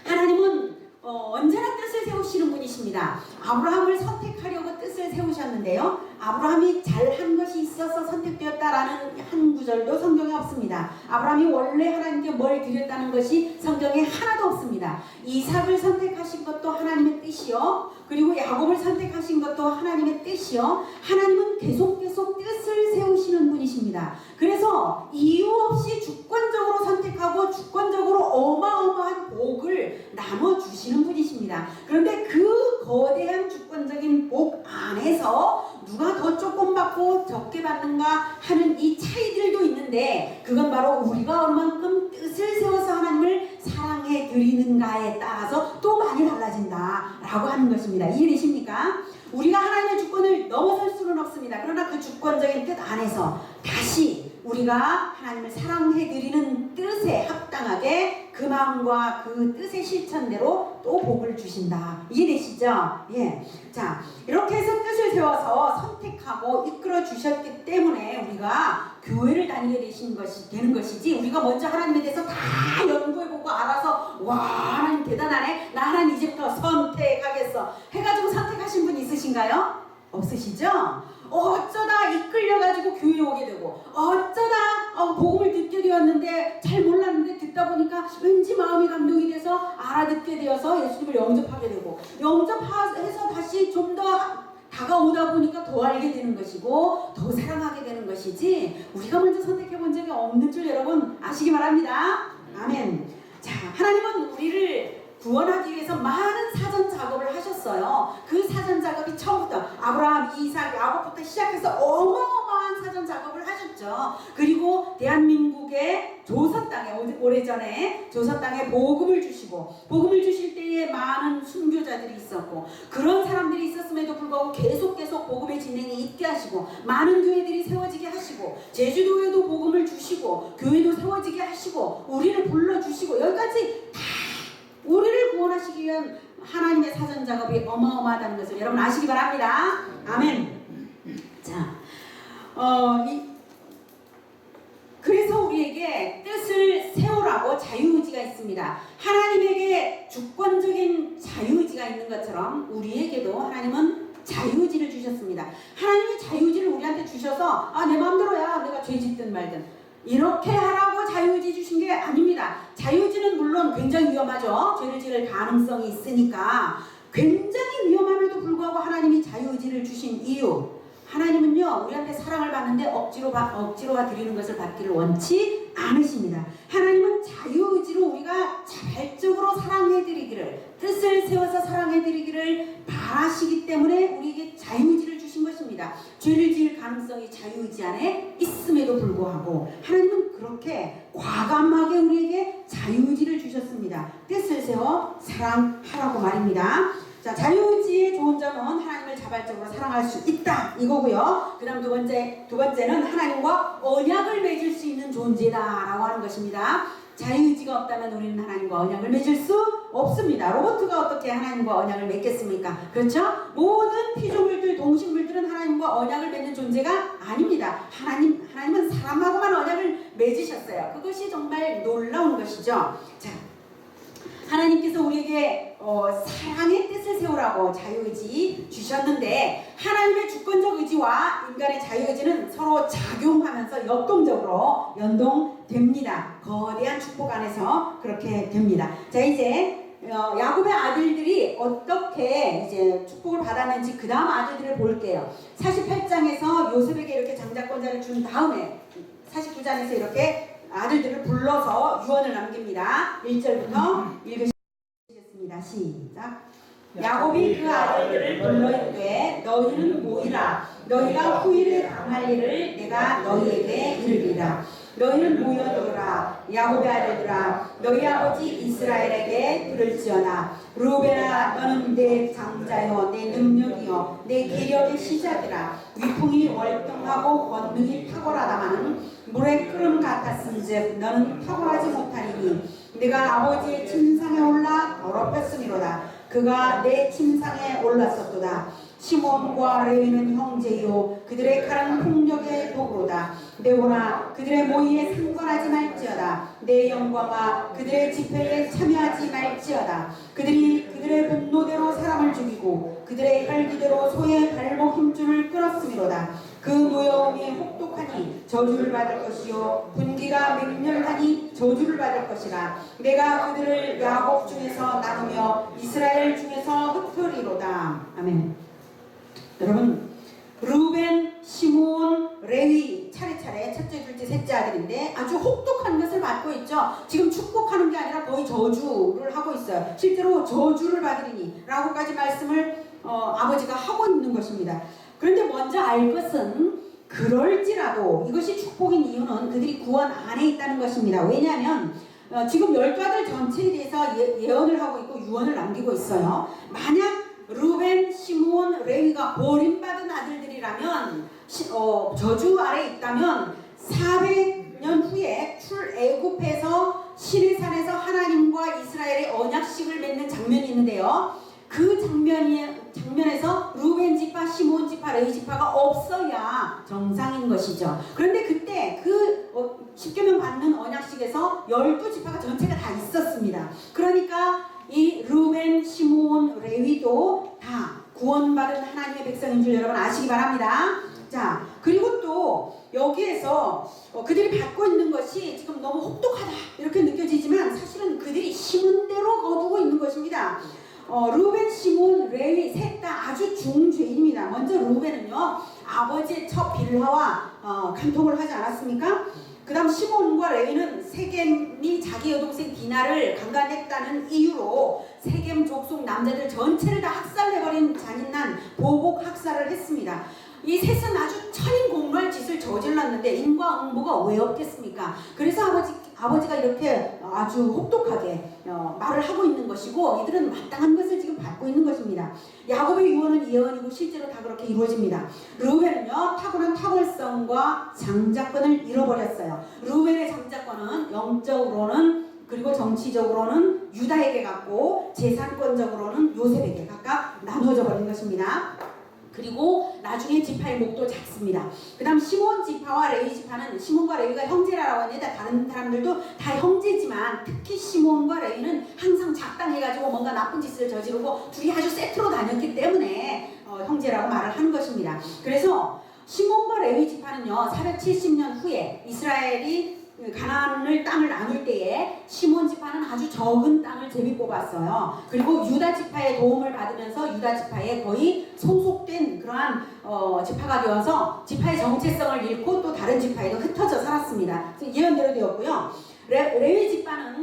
하나님은 언제나 뜻을 세우시는 분이십니다. 아브라함을 선택하려고 뜻을 세우셨는데요. 아브라함이 잘한 것이 있어서 선택되었다라는 한 구절도 성경에 없습니다. 아브라함이 원래 하나님께 뭘 드렸다는 것이 성경에 하나도 없습니다. 이삭을 선택하신 것도 하나님의 뜻이요. 그리고 야곱을 선택하신 것도 하나님의 뜻이요. 하나님은 계속 뜻을 세우시는 분이십니다. 그래서 이유 없이 주권적으로 선택하고 주권적으로 어마어마한 복을 나눠주시는 분이십니다. 그런데 그 거대한 주권적인 복 안에서 누가 더 조금 받고 적게 받는가 하는 이 차이들도 있는데 그건 바로 우리가 얼만큼 뜻을 세워서 하나님을 사랑해 드리는가에 따라서 또 많이 달라진다라고 하는 것입니다. 이해되십니까? 우리가 하나님의 주권을 넘어설 수는 없습니다. 그러나 그 주권적인 뜻 안에서 다시 우리가 하나님을 사랑해 드리는 뜻에 합당하게 그 마음과 그 뜻의 실천대로 또 복을 주신다. 이해되시죠? 예. 자, 이렇게 해서 뜻을 세워서 선택하고 이끌어 주셨기 때문에 우리가 교회를 다니게 되는 것이지 우리가 먼저 하나님에 대해서 다 연구해보고 알아서 와 하나님 대단하네 나 하나님 이제부터 선택하겠어 해가지고 선택하신 분 있으신가요? 없으시죠? 어쩌다 이끌려가지고 교회에 오게 되고 어쩌다 복음을 듣게 되었는데 잘 몰랐는데 듣다 보니까 왠지 마음이 감동이 돼서 알아듣게 되어서 예수님을 영접하게 되고 영접해서 다시 좀 더 다가오다 보니까 더 알게 되는 것이고 더 사랑하게 되는 것이지 우리가 먼저 선택해 본 적이 없는 줄 여러분 아시기 바랍니다. 아멘. 자, 하나님은 우리를 구원하기 위해서 많은 사전 작업을 하셨어요. 그 사전 작업이 처음부터 아브라함, 이삭, 야곱부터 시작해서 어마어마한 사전 작업을 하셨죠. 그리고 대한민국의 조선 땅에 오래전에 조선 땅에 복음을 주시고 복음을 주실 때에 많은 순교자들이 있었고 그런 사람들이 있었음에도 불구하고 계속 복음의 진행이 있게 하시고 많은 교회들이 세워지게 하시고 제주도에도 복음을 주시고 교회도 세워지게 하시고 우리를 불러주시고 여기까지 다 우리를 구원하시기 위한 하나님의 사전 작업이 어마어마하다는 것을 여러분 아시기 바랍니다. 아멘. 자, 그래서 우리에게 뜻을 세우라고 자유의지가 있습니다. 하나님에게 주권적인 자유의지가 있는 것처럼 우리에게도 하나님은 자유의지를 주셨습니다. 하나님이 자유의지를 우리한테 주셔서 내 마음대로야 내가 죄 짓든 말든 이렇게 하라고 자유의지 주신 게 아닙니다. 자유의지는 물론 굉장히 위험하죠. 죄를 지을 가능성이 있으니까 굉장히 위험함에도 불구하고 하나님이 자유의지를 주신 이유, 하나님은요 우리한테 사랑을 받는데 억지로 드리는 것을 받기를 원치 않으십니다. 하나님은 자유의지로 우리가 자발적으로 사랑해드리기를, 뜻을 세워서 사랑해드리기를 바라시기 때문에 우리에게 자유의지를 주신 것입니다. 죄를 지을 가능성이 자유의지 안에 있음에도 불구하고 하나님은 그렇게 과감하게 우리에게 자유의지를 주셨습니다. 뜻을 세워 사랑하라고 말입니다. 자, 자유의지의 좋은 점은 하나님을 자발적으로 사랑할 수 있다 이거고요. 그 다음 두 번째는 하나님과 언약을 맺을 수 있는 존재다라고 하는 것입니다. 자유의지가 없다면 우리는 하나님과 언약을 맺을 수 없습니다. 로봇가 어떻게 하나님과 언약을 맺겠습니까? 그렇죠? 모든 피조물들, 동식물들은 하나님과 언약을 맺는 존재가 아닙니다. 하나님은 사람하고만 언약을 맺으셨어요. 그것이 정말 놀라운 것이죠. 자, 하나님께서 우리에게 사랑의 뜻을 세우라고 자유의지 주셨는데 하나님의 주권적 의지와 인간의 자유의지는 서로 작용하면서 역동적으로 연동됩니다. 거대한 축복 안에서 그렇게 됩니다. 자, 이제 야곱의 아들들이 어떻게 이제 축복을 받았는지 그 다음 아들들을 볼게요. 48장에서 요셉에게 이렇게 장자권자를 준 다음에 49장에서 이렇게 아들들을 불러서 유언을 남깁니다. 1절부터 읽으시겠습니다. 시작. 야곱이 그 아들들을 불러 이르되 너희는 모이라. 너희가 후일에 당할 일을 내가 너희에게 이르리라. 너희는 모여들어라. 야곱의 아들들아, 너희 아버지 이스라엘에게 들을지어다. 루벤아, 너는 내 장자여, 내 능력이여, 내 기력의 시작이라. 위풍이 월등하고 권능이 탁월하다마는 물의 끓음 같았은즉 너는 탁월하지 못하리니 내가 아버지의 침상에 올라 더럽혔음이로다. 그가 내 침상에 올랐었도다. 시몬과 레위는 형제요, 그들의 칼은 폭력의 도구로다. 네오나, 그들의 모의에 상관하지 말지어다. 내 영광아, 그들의 집회에 참여하지 말지어다. 그들의 분노대로 사람을 죽이고 그들의 혈기대로 소의 발목 힘줄을 끊었음이로다. 그 노여움이 혹독하니 저주를 받을 것이요 분기가 맹렬하니 저주를 받을 것이라. 내가 그들을 야곱 중에서 나누며 이스라엘 중에서 흩으리로다. 아멘. 여러분, 루벤, 시므온, 레위 차례차례 첫째, 둘째, 셋째 아들인데 아주 혹독한 것을 받고 있죠. 지금 축복하는 게 아니라 거의 저주를 하고 있어요. 실제로 저주를 받으리니 라고까지 말씀을 아버지가 하고 있는 것입니다. 그런데 먼저 알 것은 그럴지라도 이것이 축복인 이유는 그들이 구원 안에 있다는 것입니다. 왜냐하면 지금 12아들 전체에 대해서 예언을 하고 있고 유언을 남기고 있어요. 만약 루벤, 시므온, 레위가 버림받은 아들들이라면 저주 아래 있다면 400년 후에 출애굽해서 시내산에서 하나님과 이스라엘의 언약식을 맺는 장면이 있는데요. 그 장면에서 루벤 지파, 시므온 지파, 레위 지파가 없어야 정상인 것이죠. 그런데 그때 그 10계명 받는 언약식에서 12지파가 전체가 다 있었습니다. 그러니까 이 루벤, 시므온, 레위도 다 구원받은 하나님의 백성인 줄 여러분 아시기 바랍니다. 자, 그리고 또 여기에서 그들이 받고 있는 것이 지금 너무 혹독하다 이렇게 느껴지지만 사실은 그들이 심은 대로 거두고 있는 것입니다. 루벤, 시므온, 레위 셋 다 아주 중죄인입니다. 먼저 루벤은요, 아버지의 첫 빌하와 간통을 하지 않았습니까? 그 다음 시몬과 레위는 세겜이 자기 자기 여동생 디나를 강간했다는 이유로 세겜 족속 남자들 전체를 다 학살해버린 잔인한 보복 학살을 했습니다. 이 셋은 아주 천인공노할 짓을 저질렀는데 인과응보가 왜 없겠습니까? 그래서 아버지가 이렇게 아주 혹독하게 말을 하고 있는 것이고, 이들은 마땅한 것을 지금 받고 있는 것입니다. 야곱의 유언은 예언이고 실제로 다 그렇게 이루어집니다. 르우벤은요, 탁월한 탁월성과 장자권을 잃어버렸어요. 르우벤의 장자권은 영적으로는 그리고 정치적으로는 유다에게 갔고 재산권적으로는 요셉에게 각각 나누어져 버린 것입니다. 그리고 나중에 지파의 목도 작습니다. 그 다음 시몬 지파와 레위 지파는, 시몬과 레위가 형제라고 하는데 다른 사람들도 다 형제지만 특히 시몬과 레위는 항상 작당해가지고 뭔가 나쁜 짓을 저지르고 둘이 아주 세트로 다녔기 때문에 형제라고 말을 하는 것입니다. 그래서 시몬과 레위 지파는요, 470년 후에 이스라엘이 가나안을 땅을 나눌 때에 시몬 지파는 아주 적은 땅을 제비 뽑았어요. 그리고 유다 지파의 도움을 받으면서 유다 지파에 거의 소속된 그러한 지파가 되어서 지파의 정체성을 잃고 또 다른 지파에도 흩어져 살았습니다. 예언대로 되었고요. 레위 지파는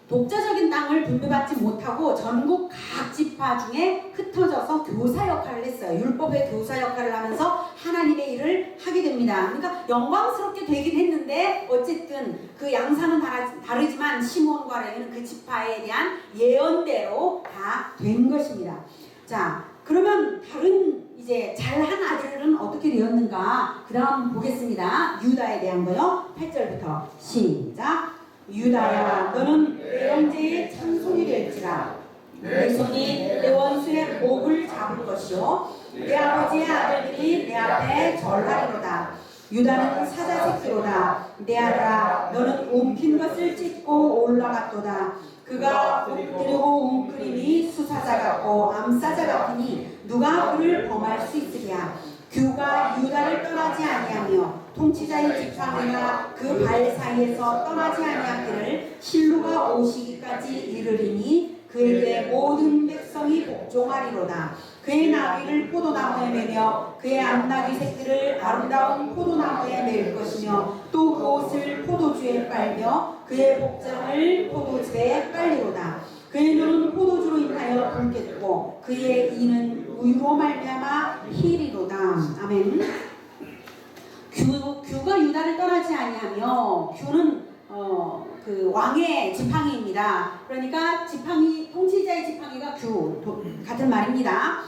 독자적인 땅을 분배받지 못하고 전국 각 지파 중에 흩어져서 교사 역할을 했어요. 율법의 교사 역할을 하면서 하나님의 일을 하게 됩니다. 그러니까 영광스럽게 되긴 했는데 어쨌든 그 양상은 다르지만 시몬과 레위는 그 지파에 대한 예언대로 다 된 것입니다. 자, 그러면 다른 이제 잘한 아들은 어떻게 되었는가? 그 다음 보겠습니다. 유다에 대한 거요. 8절부터 시작. 유다야, 너는 내 형제의 찬송이 될지라. 내 손이 내 원수의 목을 잡을 것이요 내 아버지의 아들들이 내 앞에 절하리로다. 유다는 사자 새끼로다. 내 아들아, 너는 움킨 것을 찢고 올라갔도다. 그가 엎드리고 웅크림이 수사자 같고 암사자 같으니 누가 그를 범할 수 있으랴. 규가 유다를 떠나지 아니하며 통치자의 지팡이가 그 발 사이에서 떠나지 아니하기를 실로가 오시기까지 이르리니 그에게 모든 백성이 복종하리로다. 그의 나귀를 포도나무에 매며 그의 암나귀 새끼를 아름다운 포도나무에 맬 것이며 또 그 옷을 포도주에 빨며 그의 복장을 포도주에 빨리로다. 그의 눈은 포도주로 인하여 붉겠고 그의 이는 우유로 말미암아 희리로다. 아멘. 규가 유다를 떠나지 아니하며, 규는 그 왕의 지팡이입니다. 그러니까 지팡이, 통치자의 지팡이가 규 같은 말입니다.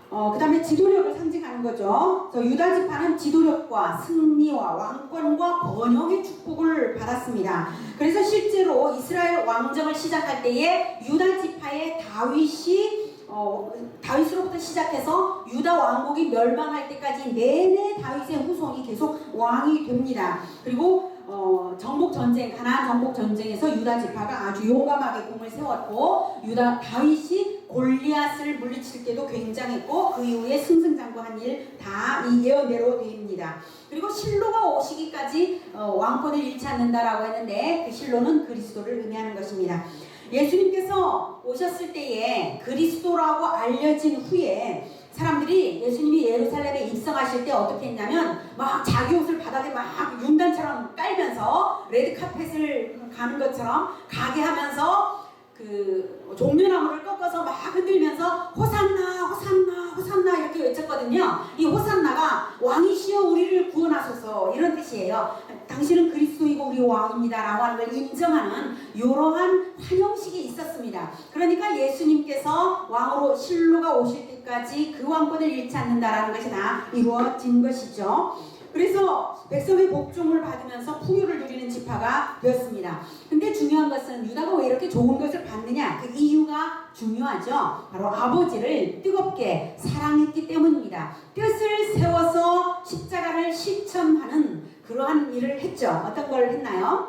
그 다음에 지도력을 상징하는 거죠. 유다 지파는 지도력과 승리와 왕권과 번영의 축복을 받았습니다. 그래서 실제로 이스라엘 왕정을 시작할 때에 유다 지파의 다윗으로부터 시작해서 유다 왕국이 멸망할 때까지 내내 다윗의 후손이 계속 왕이 됩니다. 그리고 정복전쟁, 가나안 정복전쟁에서 유다 지파가 아주 용감하게 공을 세웠고, 다윗이 골리앗을 물리칠 때도 굉장했고, 그 이후에 승승장구한 일 다 이 예언대로 됩니다. 그리고 실로가 오시기까지 왕권을 잃지 않는다라고 했는데, 그 실로는 그리스도를 의미하는 것입니다. 예수님께서 오셨을 때에 그리스도라고 알려진 후에 사람들이 예수님이 예루살렘에 입성하실 때 어떻게 했냐면 막 자기 옷을 바닥에 막 윤단처럼 깔면서 레드카펫을 가는 것처럼 가게 하면서 그 종려나무를 꺾어서 막 흔들면서 호산나 호산나 호산나 이렇게 외쳤거든요. 이 호산나가 왕이시여 우리를 구원하소서 이런 뜻이에요. 당신은 그리스도이고 우리 왕입니다 라고 하는 걸 인정하는 이러한 환영식이 있었습니다. 그러니까 예수님께서 왕으로 실로가 오실 때까지 그 왕권을 잃지 않는다라는 것이 다 이루어진 것이죠. 그래서 백성의 복종을 받으면서 풍요를 누리는 지파가 되었습니다. 근데 중요한 것은 유다가 왜 이렇게 좋은 것을 받느냐, 그 이유가 중요하죠. 바로 아버지를 뜨겁게 사랑했기 때문입니다. 뜻을 세워서 십자가를 실천하는 그러한 일을 했죠. 어떤 걸 했나요?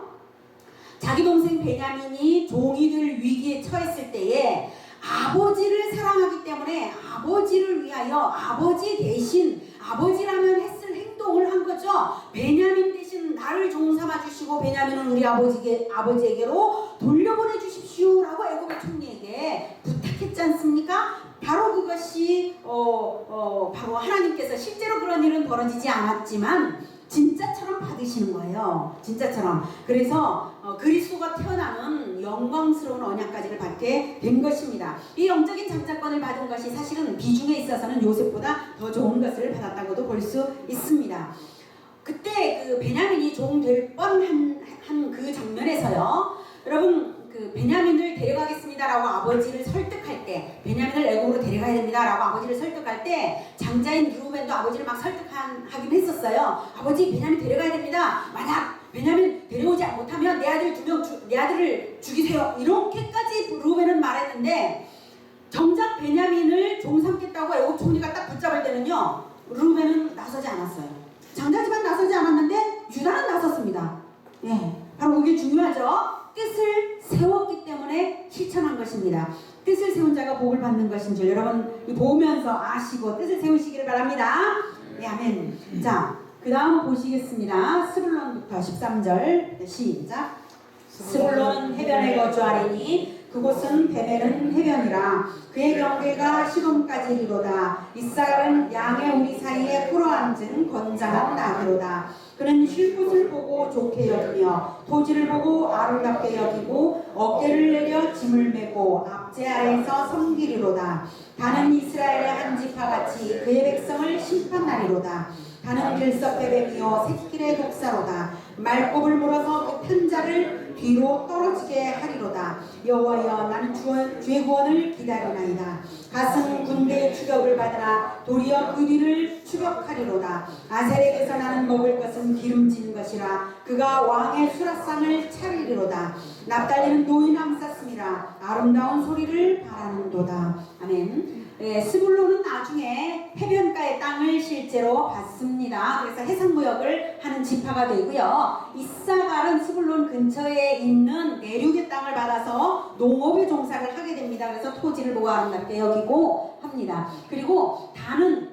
자기 동생 베냐민이 종이들 위기에 처했을 때에 아버지를 사랑하기 때문에 아버지를 위하여 아버지 대신 아버지라면 했을 행동을 한 거죠. 베냐민 대신 나를 종삼아 주시고 베냐민은 우리 아버지에게로 돌려보내 주십시오 라고 애굽의 총리에게 부탁했지 않습니까? 바로 그것이 바로 하나님께서 실제로 그런 일은 벌어지지 않았지만 진짜처럼 받으시는 거예요. 진짜처럼. 그래서 그리스도가 태어나는 영광스러운 언약까지를 받게 된 것입니다. 이 영적인 장자권을 받은 것이 사실은 비중에 있어서는 요셉보다 더 좋은 것을 받았다고도 볼 수 있습니다. 그때 그 베냐민이 종 될 뻔한 그 장면에서요. 여러분 그 베냐민을 데려가겠습니다라고 아버지를 설득할 때, 베냐민을 애굽으로 데려가야 됩니다라고 아버지를 설득할 때 장자인 르우벤도 아버지를 막 설득하긴 했었어요. 아버지 베냐민 데려가야 됩니다. 만약 베냐민 데려오지 못하면 내 아들을 죽이세요. 이렇게까지 르우벤은 말했는데 정작 베냐민을 종 삼겠다고 애굽 총리가 딱 붙잡을 때는요, 르우벤은 나서지 않았어요. 장자 집안 나서지 않았는데 유다는 나섰습니다. 예, 바로 그게 중요하죠. 뜻을 세웠기 때문에 실천한 것입니다. 뜻을 세운 자가 복을 받는 것인 줄 여러분 보면서 아시고 뜻을 세우시기를 바랍니다. 네, 아멘. 자, 그 다음 보시겠습니다. 스불론부터 13절 시작. 스불론은 해변에 거주하리니 그곳은 베멜은 해변이라 그의 경계가 시돈까지 이르로다. 이사갈은 양의 우리 사이에 풀어앉은 건장한 나귀로다. 그는 쉴 곳을 보고 좋게 여기며 토지를 보고 아름답게 여기고 어깨를 내려 짐을 메고 압제 아래에서 섬기리로다. 다는 이스라엘의 한 지파같이 그의 백성을 심판하리로다. 다는 들섭의 뱀이요 새끼의 독사로다. 말꼽을 물어서 그 편자를 뒤로 떨어지게 하리로다. 여호와여 나는 주의 구원을 기다리나이다. 가슴 군대의 추격을 받으나 도리어 그 뒤를 추격하리로다. 아셀에게서 나는 먹을 것은 기름진 것이라 그가 왕의 수라상을 차리리로다. 납달리는 노인왕 쌌음이라 아름다운 소리를 바라는도다. 아멘. 네, 스불론은 나중에 해변가의 땅을 실제로 받습니다. 그래서 해상무역을 하는 지파가 되고요. 이사갈은 스불론 근처에 있는 내륙의 땅을 받아서 농업에 종사를 하게 됩니다. 그래서 토지를 보고 아름답게 여기고 합니다. 그리고 다는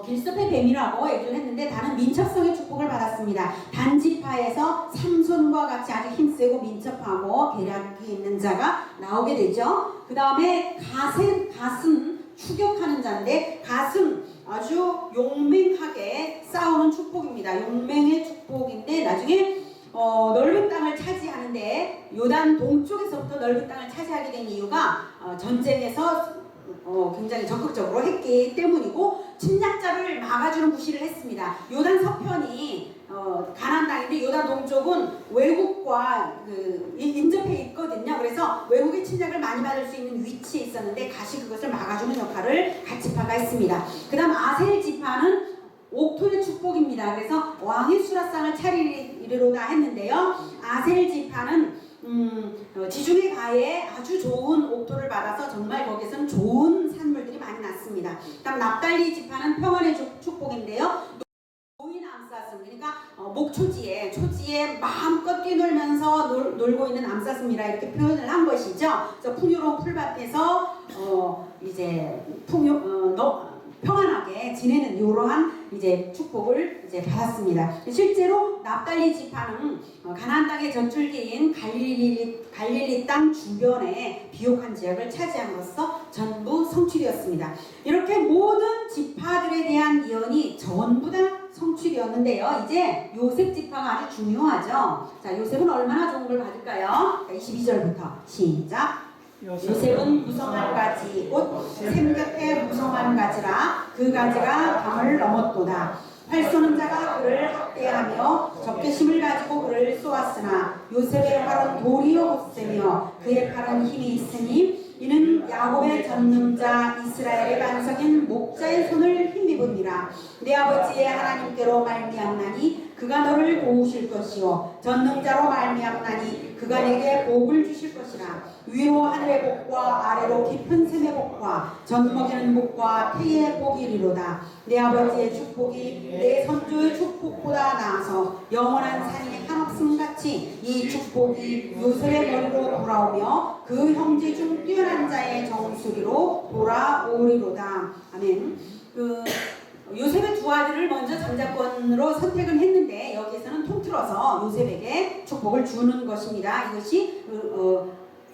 길섭의 뱀이라고 얘기를 했는데 다는 민첩성의 축복을 받았습니다. 단지파에서 삼손과 같이 아주 힘세고 민첩하고 계략이 있는 자가 나오게 되죠. 그 다음에 갓은 추격하는 자인데 갓은 아주 용맹하게 싸우는 축복입니다. 용맹의 축복인데 나중에 넓은 땅을 차지하는데 요단 동쪽에서부터 넓은 땅을 차지하게 된 이유가 전쟁에서 굉장히 적극적으로 했기 때문이고 침략자를 막아주는 구실을 했습니다. 요단 서편이 가나안 땅인데 요단 동쪽은 외국과 인접해 있거든요. 그래서 외국의 침략을 많이 받을 수 있는 위치에 있었는데 갓이 그것을 막아주는 역할을 갓 지파가 했습니다. 그 다음 아셀 지파는 옥토의 축복입니다. 그래서 왕의 수라상을 차리리로다 했는데요. 아셀 지파는 지중해 가에 아주 좋은 옥토를 받아서 정말 거기서는 좋은 산물들이 많이 났습니다. 그다음 납달리 지파는 평안의 축복인데요. 노인 암사슴, 그러니까 초지에 마음껏 뛰놀면서 놀고 있는 암사슴이라 이렇게 표현을 한 것이죠. 그래서 풍요로운 풀밭에서 이제 평안하게 지내는 이러한 이제 축복을 이제 받았습니다. 실제로 납달리 지파는 가나안 땅의 젖줄기인 갈릴리 땅 주변에 비옥한 지역을 차지함으로써 전부 성취되었습니다. 이렇게 모든 지파들에 대한 예언이 전부 다 성취되었는데요. 이제 요셉 지파가 아주 중요하죠. 자, 요셉은 얼마나 좋은 걸 받을까요? 22절부터 시작. 요셉은 무성한 가지 곧 샘곁에 무성한 가지라 그 가지가 담을 넘었도다. 활 쏘는 자가 그를 학대하며 적개심을 가지고 그를 쏘았으나 요셉의 활은 돌이요 곧세며 그의 팔은 힘이 있으니 이는 야곱의 전능자 이스라엘의 반석인 목자의 손을 힘입으니라. 내 아버지의 하나님께로 말미암나니 그가 너를 도우실 것이요 전능자로 말미암나니 그가 내게 복을 주실 것이라. 위로 하늘의 복과 아래로 깊은 샘의 복과 젖먹이는 복과 태의 복이리로다. 내 아버지의 축복이 내 선조의 축복보다 나아서 영원한 산이 한없음같이 이 축복이 요셉의 머리로 돌아오며 그 형제 중 뛰어난 자의 정수리로 돌아오리로다. 아멘. 요셉의 두 아들을 먼저 장자권으로 선택을 했는데 여기에서는 통틀어서 요셉에게 축복을 주는 것입니다. 이것이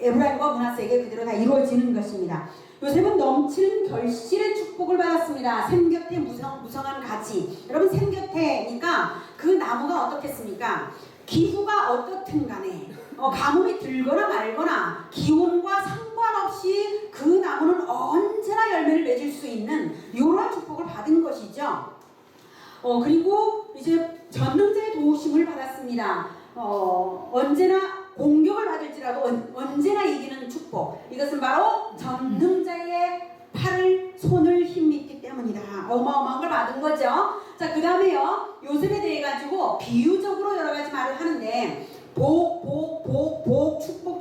에브라임과 므낫세에게 그대로 다 이루어지는 것입니다. 요셉은 넘치는 결실의 축복을 받았습니다. 샘곁에 무성한 가지. 여러분 샘곁에니까 그 나무가 어떻겠습니까? 기후가 어떻든 간에 가뭄이 들거나 말거나 기온과 상관없이 그 나무는 언제나 열매를 맺을 수 있는 이러한 축복을 받은 것이죠. 그리고 이제 전능자의 도우심을 받았습니다. 언제나 공격을 받을지라도 언제나 이기는 축복. 이것은 바로 전능자의 손을 힘입기 때문이다. 어마어마한 걸 받은 거죠. 자, 그 다음에요. 요셉에 대해 가지고 비유적으로 여러 가지 말을 하는데 복,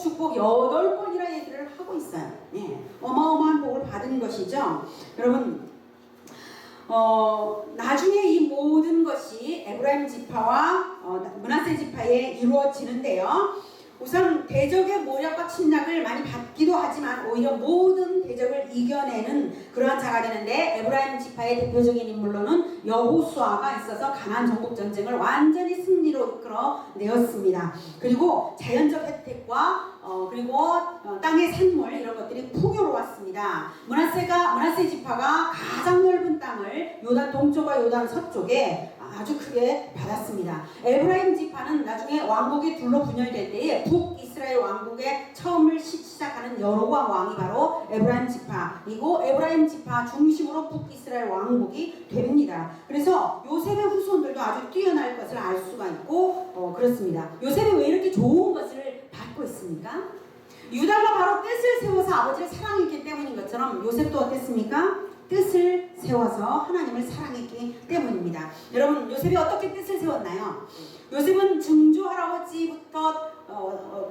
축복 8번이라 얘기를 하고 있어요. 네. 어마어마한 복을 받은 것이죠. 여러분, 나중에 이 모든 것이 에브라임 지파와 므낫세 지파에 이루어지는데요. 우선 대적의 모략과 침략을 많이 받기도 하지만 오히려 모든 대적을 이겨내는 그러한 자가 되는데, 에브라임 지파의 대표적인 인물로는 여호수아가 있어서 가나안 정복 전쟁을 완전히 승리로 이끌어내었습니다. 그리고 자연적 혜택과 그리고 땅의 산물 이런 것들이 풍요로웠습니다. 므낫세 지파가 가장 넓은 땅을 요단 동쪽과 요단 서쪽에 아주 크게 받았습니다. 에브라임 지파는 나중에 왕국이 둘로 분열될 때에 북이스라엘 왕국의 처음을 시작하는 여로보암 왕이 바로 에브라임 지파이고, 에브라임 지파 중심으로 북이스라엘 왕국이 됩니다. 그래서 요셉의 후손들도 아주 뛰어날 것을 알 수가 있고 그렇습니다. 요셉이 왜 이렇게 좋은 것을 받고 있습니까? 유다가 바로 뜻을 세워서 아버지를 사랑했기 때문인 것처럼 요셉도 어땠습니까? 뜻을 세워서 하나님을 사랑했기 때문입니다. 여러분, 요셉이 어떻게 뜻을 세웠나요? 요셉은 증조 할아버지부터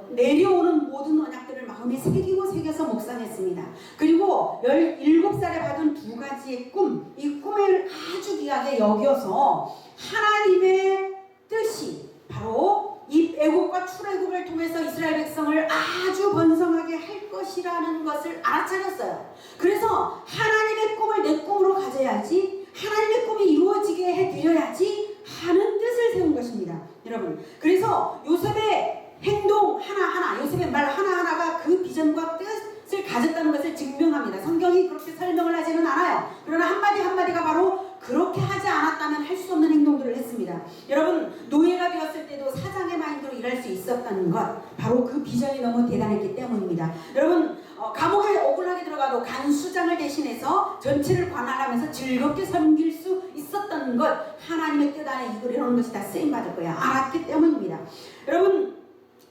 내려오는 모든 언약들을 마음에 새겨서 묵상했습니다. 그리고 17살에 받은 2가지의 꿈, 이 꿈을 아주 귀하게 여겨서 하나님의 뜻이 바로 이 애국과 출애굽을 통해서 이스라엘 백성을 아주 번성하게 할 것이라는 것을 알아차렸어요. 그래서 하나님의 꿈을 내 꿈으로 가져야지, 하나님의 꿈이 이루어지게 해드려야지 하는 뜻을 세운 것입니다. 여러분, 그래서 요셉의 행동 하나하나, 요셉의 말 하나하나가 그 비전과 뜻을 가졌다는 것을 증명합니다. 성경이 그렇게 설명을 하지는 않아요. 그러나 한마디 한마디가 바로 그렇게 하지 않았다면 할 수 없는 행동들을 했습니다. 여러분, 노예가 되었을 때도 사장의 마인드로 일할 수 있었다는 것, 바로 그 비전이 너무 대단했기 때문입니다. 여러분, 감옥에 억울하게 들어가도 간수장을 대신해서 전체를 관할하면서 즐겁게 섬길 수 있었던 것, 하나님의 뜻 안에 이런 것이 다 쓰임받을 거야 알았기 때문입니다. 여러분,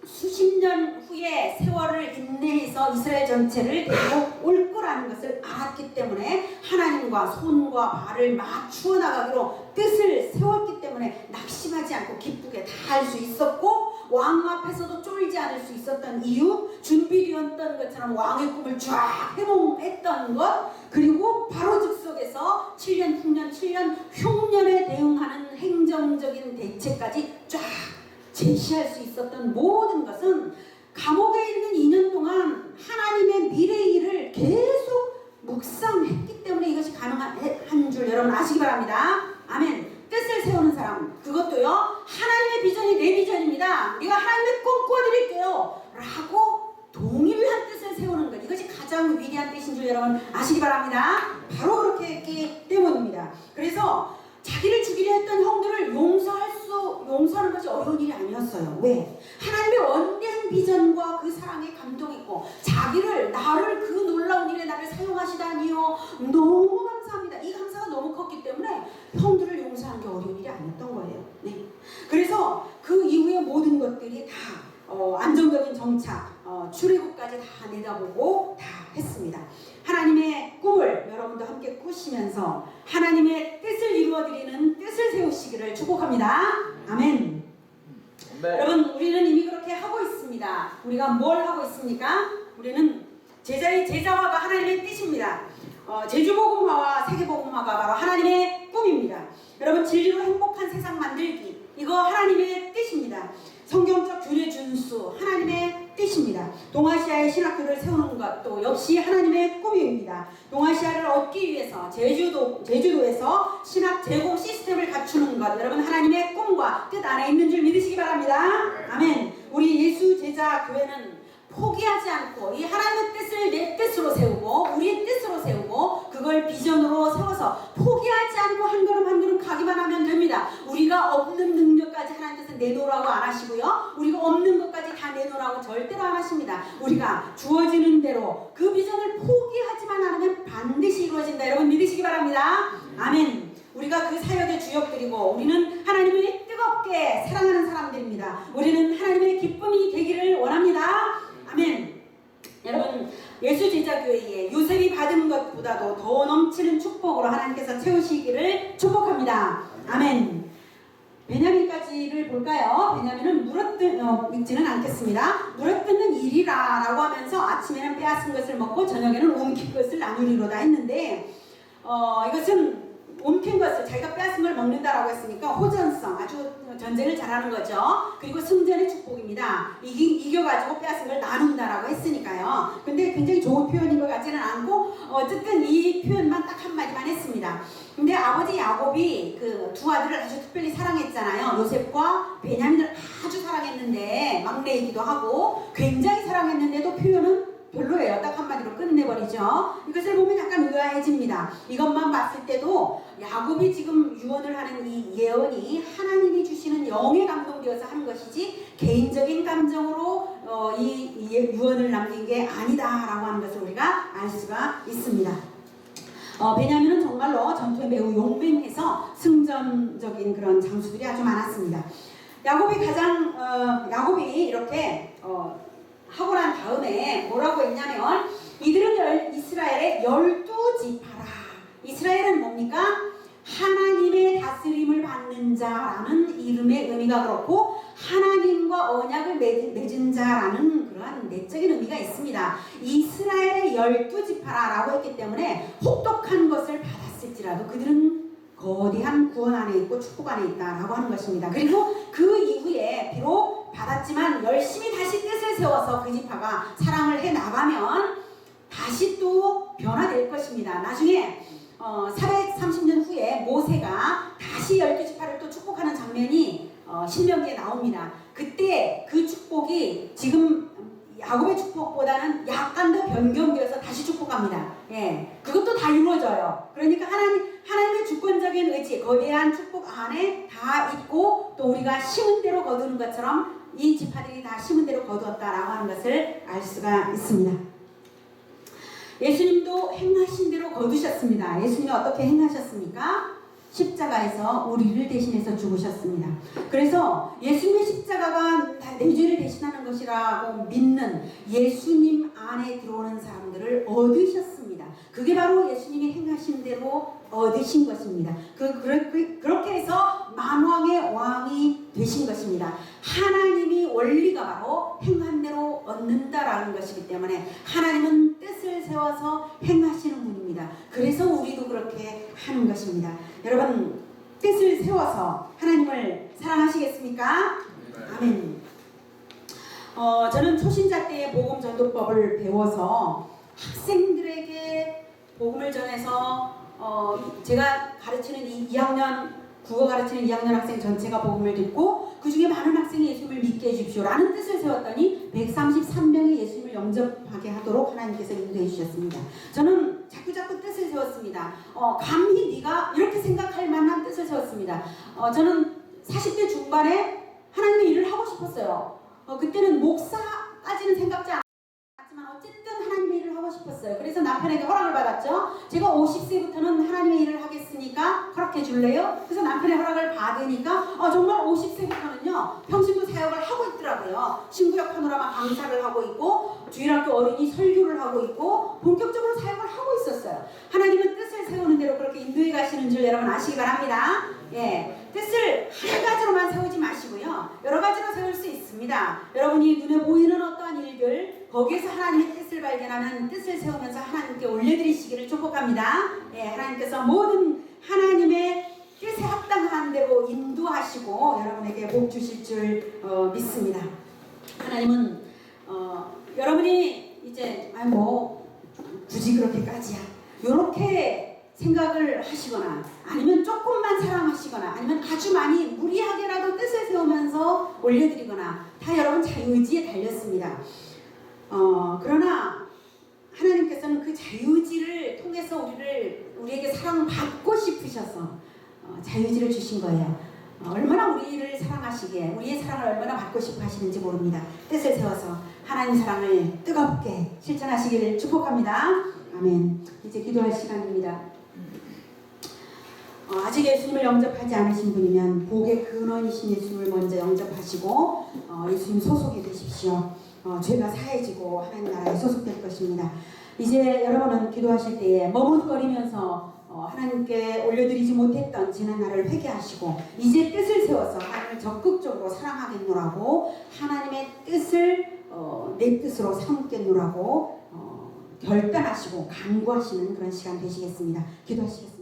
수십 년 후에 세월을 인내해서 이스라엘 전체를 데리고 올 거라는 것을 알았기 때문에 하나님과 손과 발을 맞추어 나가기로 뜻을 세웠기 때문에 낙심하지 않고 기쁘게 다 할 수 있었고, 왕 앞에서도 쫄지 않을 수 있었던 이유, 준비되었던 것처럼 왕의 꿈을 쫙 해몽했던 것, 그리고 바로 즉석에서 7년, 9년, 7년 흉년에 대응하는 행정적인 대책까지 쫙 제시할 수 있었던 모든 것은 감옥에 있는 2년 동안 하나님의 미래의 일을 계속 묵상했기 때문에 이것이 가능한 줄 여러분 아시기 바랍니다. 아멘. 뜻을 세우는 사람, 그것도요, 하나님의 비전이 내 비전입니다, 우리가 하나님의 꿈 꾸어드릴게요 라고 동일한 뜻을 세우는 것, 이것이 가장 위대한 뜻인 줄 여러분 아시기 바랍니다. 바로 그렇게 했기 때문입니다. 그래서 자기를 죽이려 했던 형들을 용서하는 것이 어려운 일이 아니었어요. 왜? 하나님의 원대한 비전과 그 사랑에 감동했고, 나를 그 놀라운 일에 나를 사용하시다니요, 너무 감사합니다. 이 감사가 너무 컸기 때문에 형들을 용서하는 게 어려운 일이 아니었던 거예요. 네. 그래서 그 이후의 모든 것들이 다 안정적인 정착, 출애굽까지 다 내다보고 다 했습니다. 하나님의 꿈을 여러분도 함께 꾸시면서 하나님의 뜻을 이루어드리는 뜻을 세우시기를 축복합니다. 아멘. 여러분, 우리는 이미 그렇게 하고 있습니다. 우리가 뭘 하고 있습니까? 우리는 제자화가 하나님의 뜻입니다. 제주복음화와 세계복음화가 바로 하나님의 꿈입니다. 여러분, 진리로 행복한 세상 만들기, 이거 하나님의 뜻입니다. 성경적 균의 준수, 하나님의 뜻입니다. 동아시아의 신학교를 세우는 것도 역시 하나님의 꿈입니다. 동아시아를 얻기 위해서 제주도에서 신학 제공 시스템을 갖추는 것, 여러분 하나님의 꿈과 뜻 안에 있는 줄 믿으시기 바랍니다. 아멘. 우리 예수 제자 교회는 포기하지 않고 이 하나님의 뜻을 내 뜻으로 세우고 우리의 뜻으로 세우고 그걸 비전으로 세워서 포기하지 않고 한 걸음 한 걸음 가기만 하면 됩니다. 우리가 없는 능력까지 하나님께서 내놓으라고 안 하시고요. 우리가 없는 것까지 다 내놓으라고 절대로 안 하십니다. 우리가 주어지는 대로 그 비전을 포기하지만 않으면 반드시 이루어진다. 여러분 믿으시기 바랍니다. 아멘. 우리가 그 사역의 주역들이고 우리는 하나님을 뜨겁게 사랑하는 사람들입니다. 우리는 하나님의 기쁨이 되기를 원합니다. 아멘. 여러분 예수제자교회에 요셉이 받은 것보다도 더 넘치는 축복으로 하나님께서 채우시기를 축복합니다. 아멘. 베냐민까지를 볼까요? 베냐민은 읽지는 않겠습니다. 물어뜯는 일이라 라고 하면서 아침에는 빼앗은 것을 먹고 저녁에는 옮긴 것을 나누리로다 했는데 이것은 옮긴 것을 자기가 빼앗은 걸 먹는다라고 했으니까 호전성, 아주 전쟁을 잘하는 거죠. 그리고 승전의 축복입니다. 이겨가지고 빼앗은 걸 나눈다라고 했으니까요. 근데 굉장히 좋은 표현인 것 같지는 않고 어쨌든 이 표현만 딱 한마디만 했습니다. 근데 아버지 야곱이 그 두 아들을 아주 특별히 사랑했잖아요. 요셉과 베냐민을 아주 사랑했는데 막내이기도 하고 굉장히 사랑했는데도 표현은 별로예요. 딱 한마디로 끝내버리죠. 이것을 보면 약간 의아해집니다. 이것만 봤을 때도 야곱이 지금 유언을 하는 이 예언이 하나님이 주시는 영에 감동되어서 하는 것이지 개인적인 감정으로 이 유언을 남긴 게 아니다라고 하는 것을 우리가 알 수가 있습니다. 베냐민은 정말로 전투에 매우 용맹해서 승전적인 그런 장수들이 아주 많았습니다. 야곱이 이렇게 하고 난 다음에 뭐라고 했냐면 이들은 이스라엘의 12지파라. 이스라엘은 뭡니까? 하나님의 다스림을 받는 자라는 이름의 의미가 그렇고 하나님과 언약을 맺은 자라는 그러한 내적인 의미가 있습니다. 이스라엘의 12지파라고 했기 때문에 혹독한 것을 받았을지라도 그들은 거대한 구원 안에 있고 축복 안에 있다라고 하는 것입니다. 그리고 그 이후에 비록 받았지만 열심히 다시 뜻을 세워서 그 지파가 사랑을 해 나가면 다시 또 변화될 것입니다. 나중에 430년 후에 모세가 다시 12지파를 또 축복하는 장면이 신명기에 나옵니다. 그때 그 축복이 지금 야곱의 축복보다는 약간 더 변경되어서 다시 축복합니다. 예, 그것도 다 이루어져요. 그러니까 하나님의 주권적인 의지, 거대한 축복 안에 다 있고 또 우리가 심은 대로 거두는 것처럼 이 지파들이 다 심은 대로 거두었다라고 하는 것을 알 수가 있습니다. 예수님도 행하신 대로 거두셨습니다. 예수님이 어떻게 행하셨습니까? 십자가에서 우리를 대신해서 죽으셨습니다. 그래서 예수님의 십자가가 내 죄를 대신하는 것이라고 믿는 예수님 안에 들어오는 사람들을 얻으셨습니다. 그게 바로 예수님이 행하신 대로 얻으신 것입니다. 그렇게 해서 만왕의 왕이 되신 것입니다. 하나님이 원리가 바로 행한 대로 얻는다라는 것이기 때문에 하나님은 뜻을 세워서 행하시는 분입니다. 그래서 우리도 그렇게 하는 것입니다. 여러분 뜻을 세워서 하나님을 사랑하시겠습니까? 아멘. 저는 초신자 때의 복음 전도법을 배워서 학생들에게 복음을 전해서 제가 가르치는 2학년 국어 가르치는 2학년 학생 전체가 복음을 듣고 그 중에 많은 학생이 예수님을 믿게 해주십시오 라는 뜻을 세웠더니 133명이 예수님을 영접하게 하도록 하나님께서 인도해 주셨습니다. 저는 자꾸자꾸 뜻을 세웠습니다. 감히 네가 이렇게 생각할 만한 뜻을 세웠습니다. 저는 40대 중반에 하나님의 일을 하고 싶었어요. 그때는 목사까지는 생각지 않았지만 어쨌든 하나님의 일을 하고 싶었어요. 그래서 남편에게 허락을 받았죠. 제가 50세부터는 하나님의 일을 하겠으니까 허락해 줄래요? 그래서 남편의 허락을 받으니까 정말 50세부터는요 평신도 사역을 하고 있더라고요. 신구역 파노라마 강사를 하고 있고 주일학교 어린이 설교를 하고 있고 본격적으로 사역을 하고 있었어요. 하나님은 뜻을 세우는 대로 그렇게 인도해 가시는 줄 여러분 아시기 바랍니다. 예, 뜻을 한 가지로만 세우지 마시고요 여러 가지로 세울 수 있습니다. 여러분이 눈에 보이는 어떠한 일들 거기에서 하나님의 뜻을 발견하는 뜻을 세우면서 하나님께 올려드리시기를 축복합니다. 예, 하나님께서 모든 하나님의 뜻에 합당한 대로 인도하시고 여러분에게 복 주실 줄 믿습니다. 하나님은 여러분이 이제 굳이 그렇게까지야 요렇게 생각을 하시거나 아니면 조금만 사랑하시거나 아니면 아주 많이 무리하게라도 뜻을 세우면서 올려드리거나 다 여러분 자유의지에 달렸습니다. 그러나 하나님께서는 그 자유의지를 통해서 우리에게 사랑받고 싶으셔서 자유의지를 주신 거예요. 얼마나 우리를 사랑하시기에, 우리의 사랑을 얼마나 받고 싶어 하시는지 모릅니다. 뜻을 세워서 하나님 사랑을 뜨겁게 실천하시기를 축복합니다. 아멘. 이제 기도할 시간입니다. 아직 예수님을 영접하지 않으신 분이면 복의 근원이신 예수님을 먼저 영접하시고 예수님 소속이 되십시오. 죄가 사해지고 하나님 나라에 소속될 것입니다. 이제 여러분은 기도하실 때에 머뭇거리면서 하나님께 올려드리지 못했던 지난 날을 회개하시고 이제 뜻을 세워서 하나님을 적극적으로 사랑하겠노라고, 하나님의 뜻을 내 뜻으로 삼겠노라고 결단하시고 강구하시는 그런 시간 되시겠습니다. 기도하시겠습니다.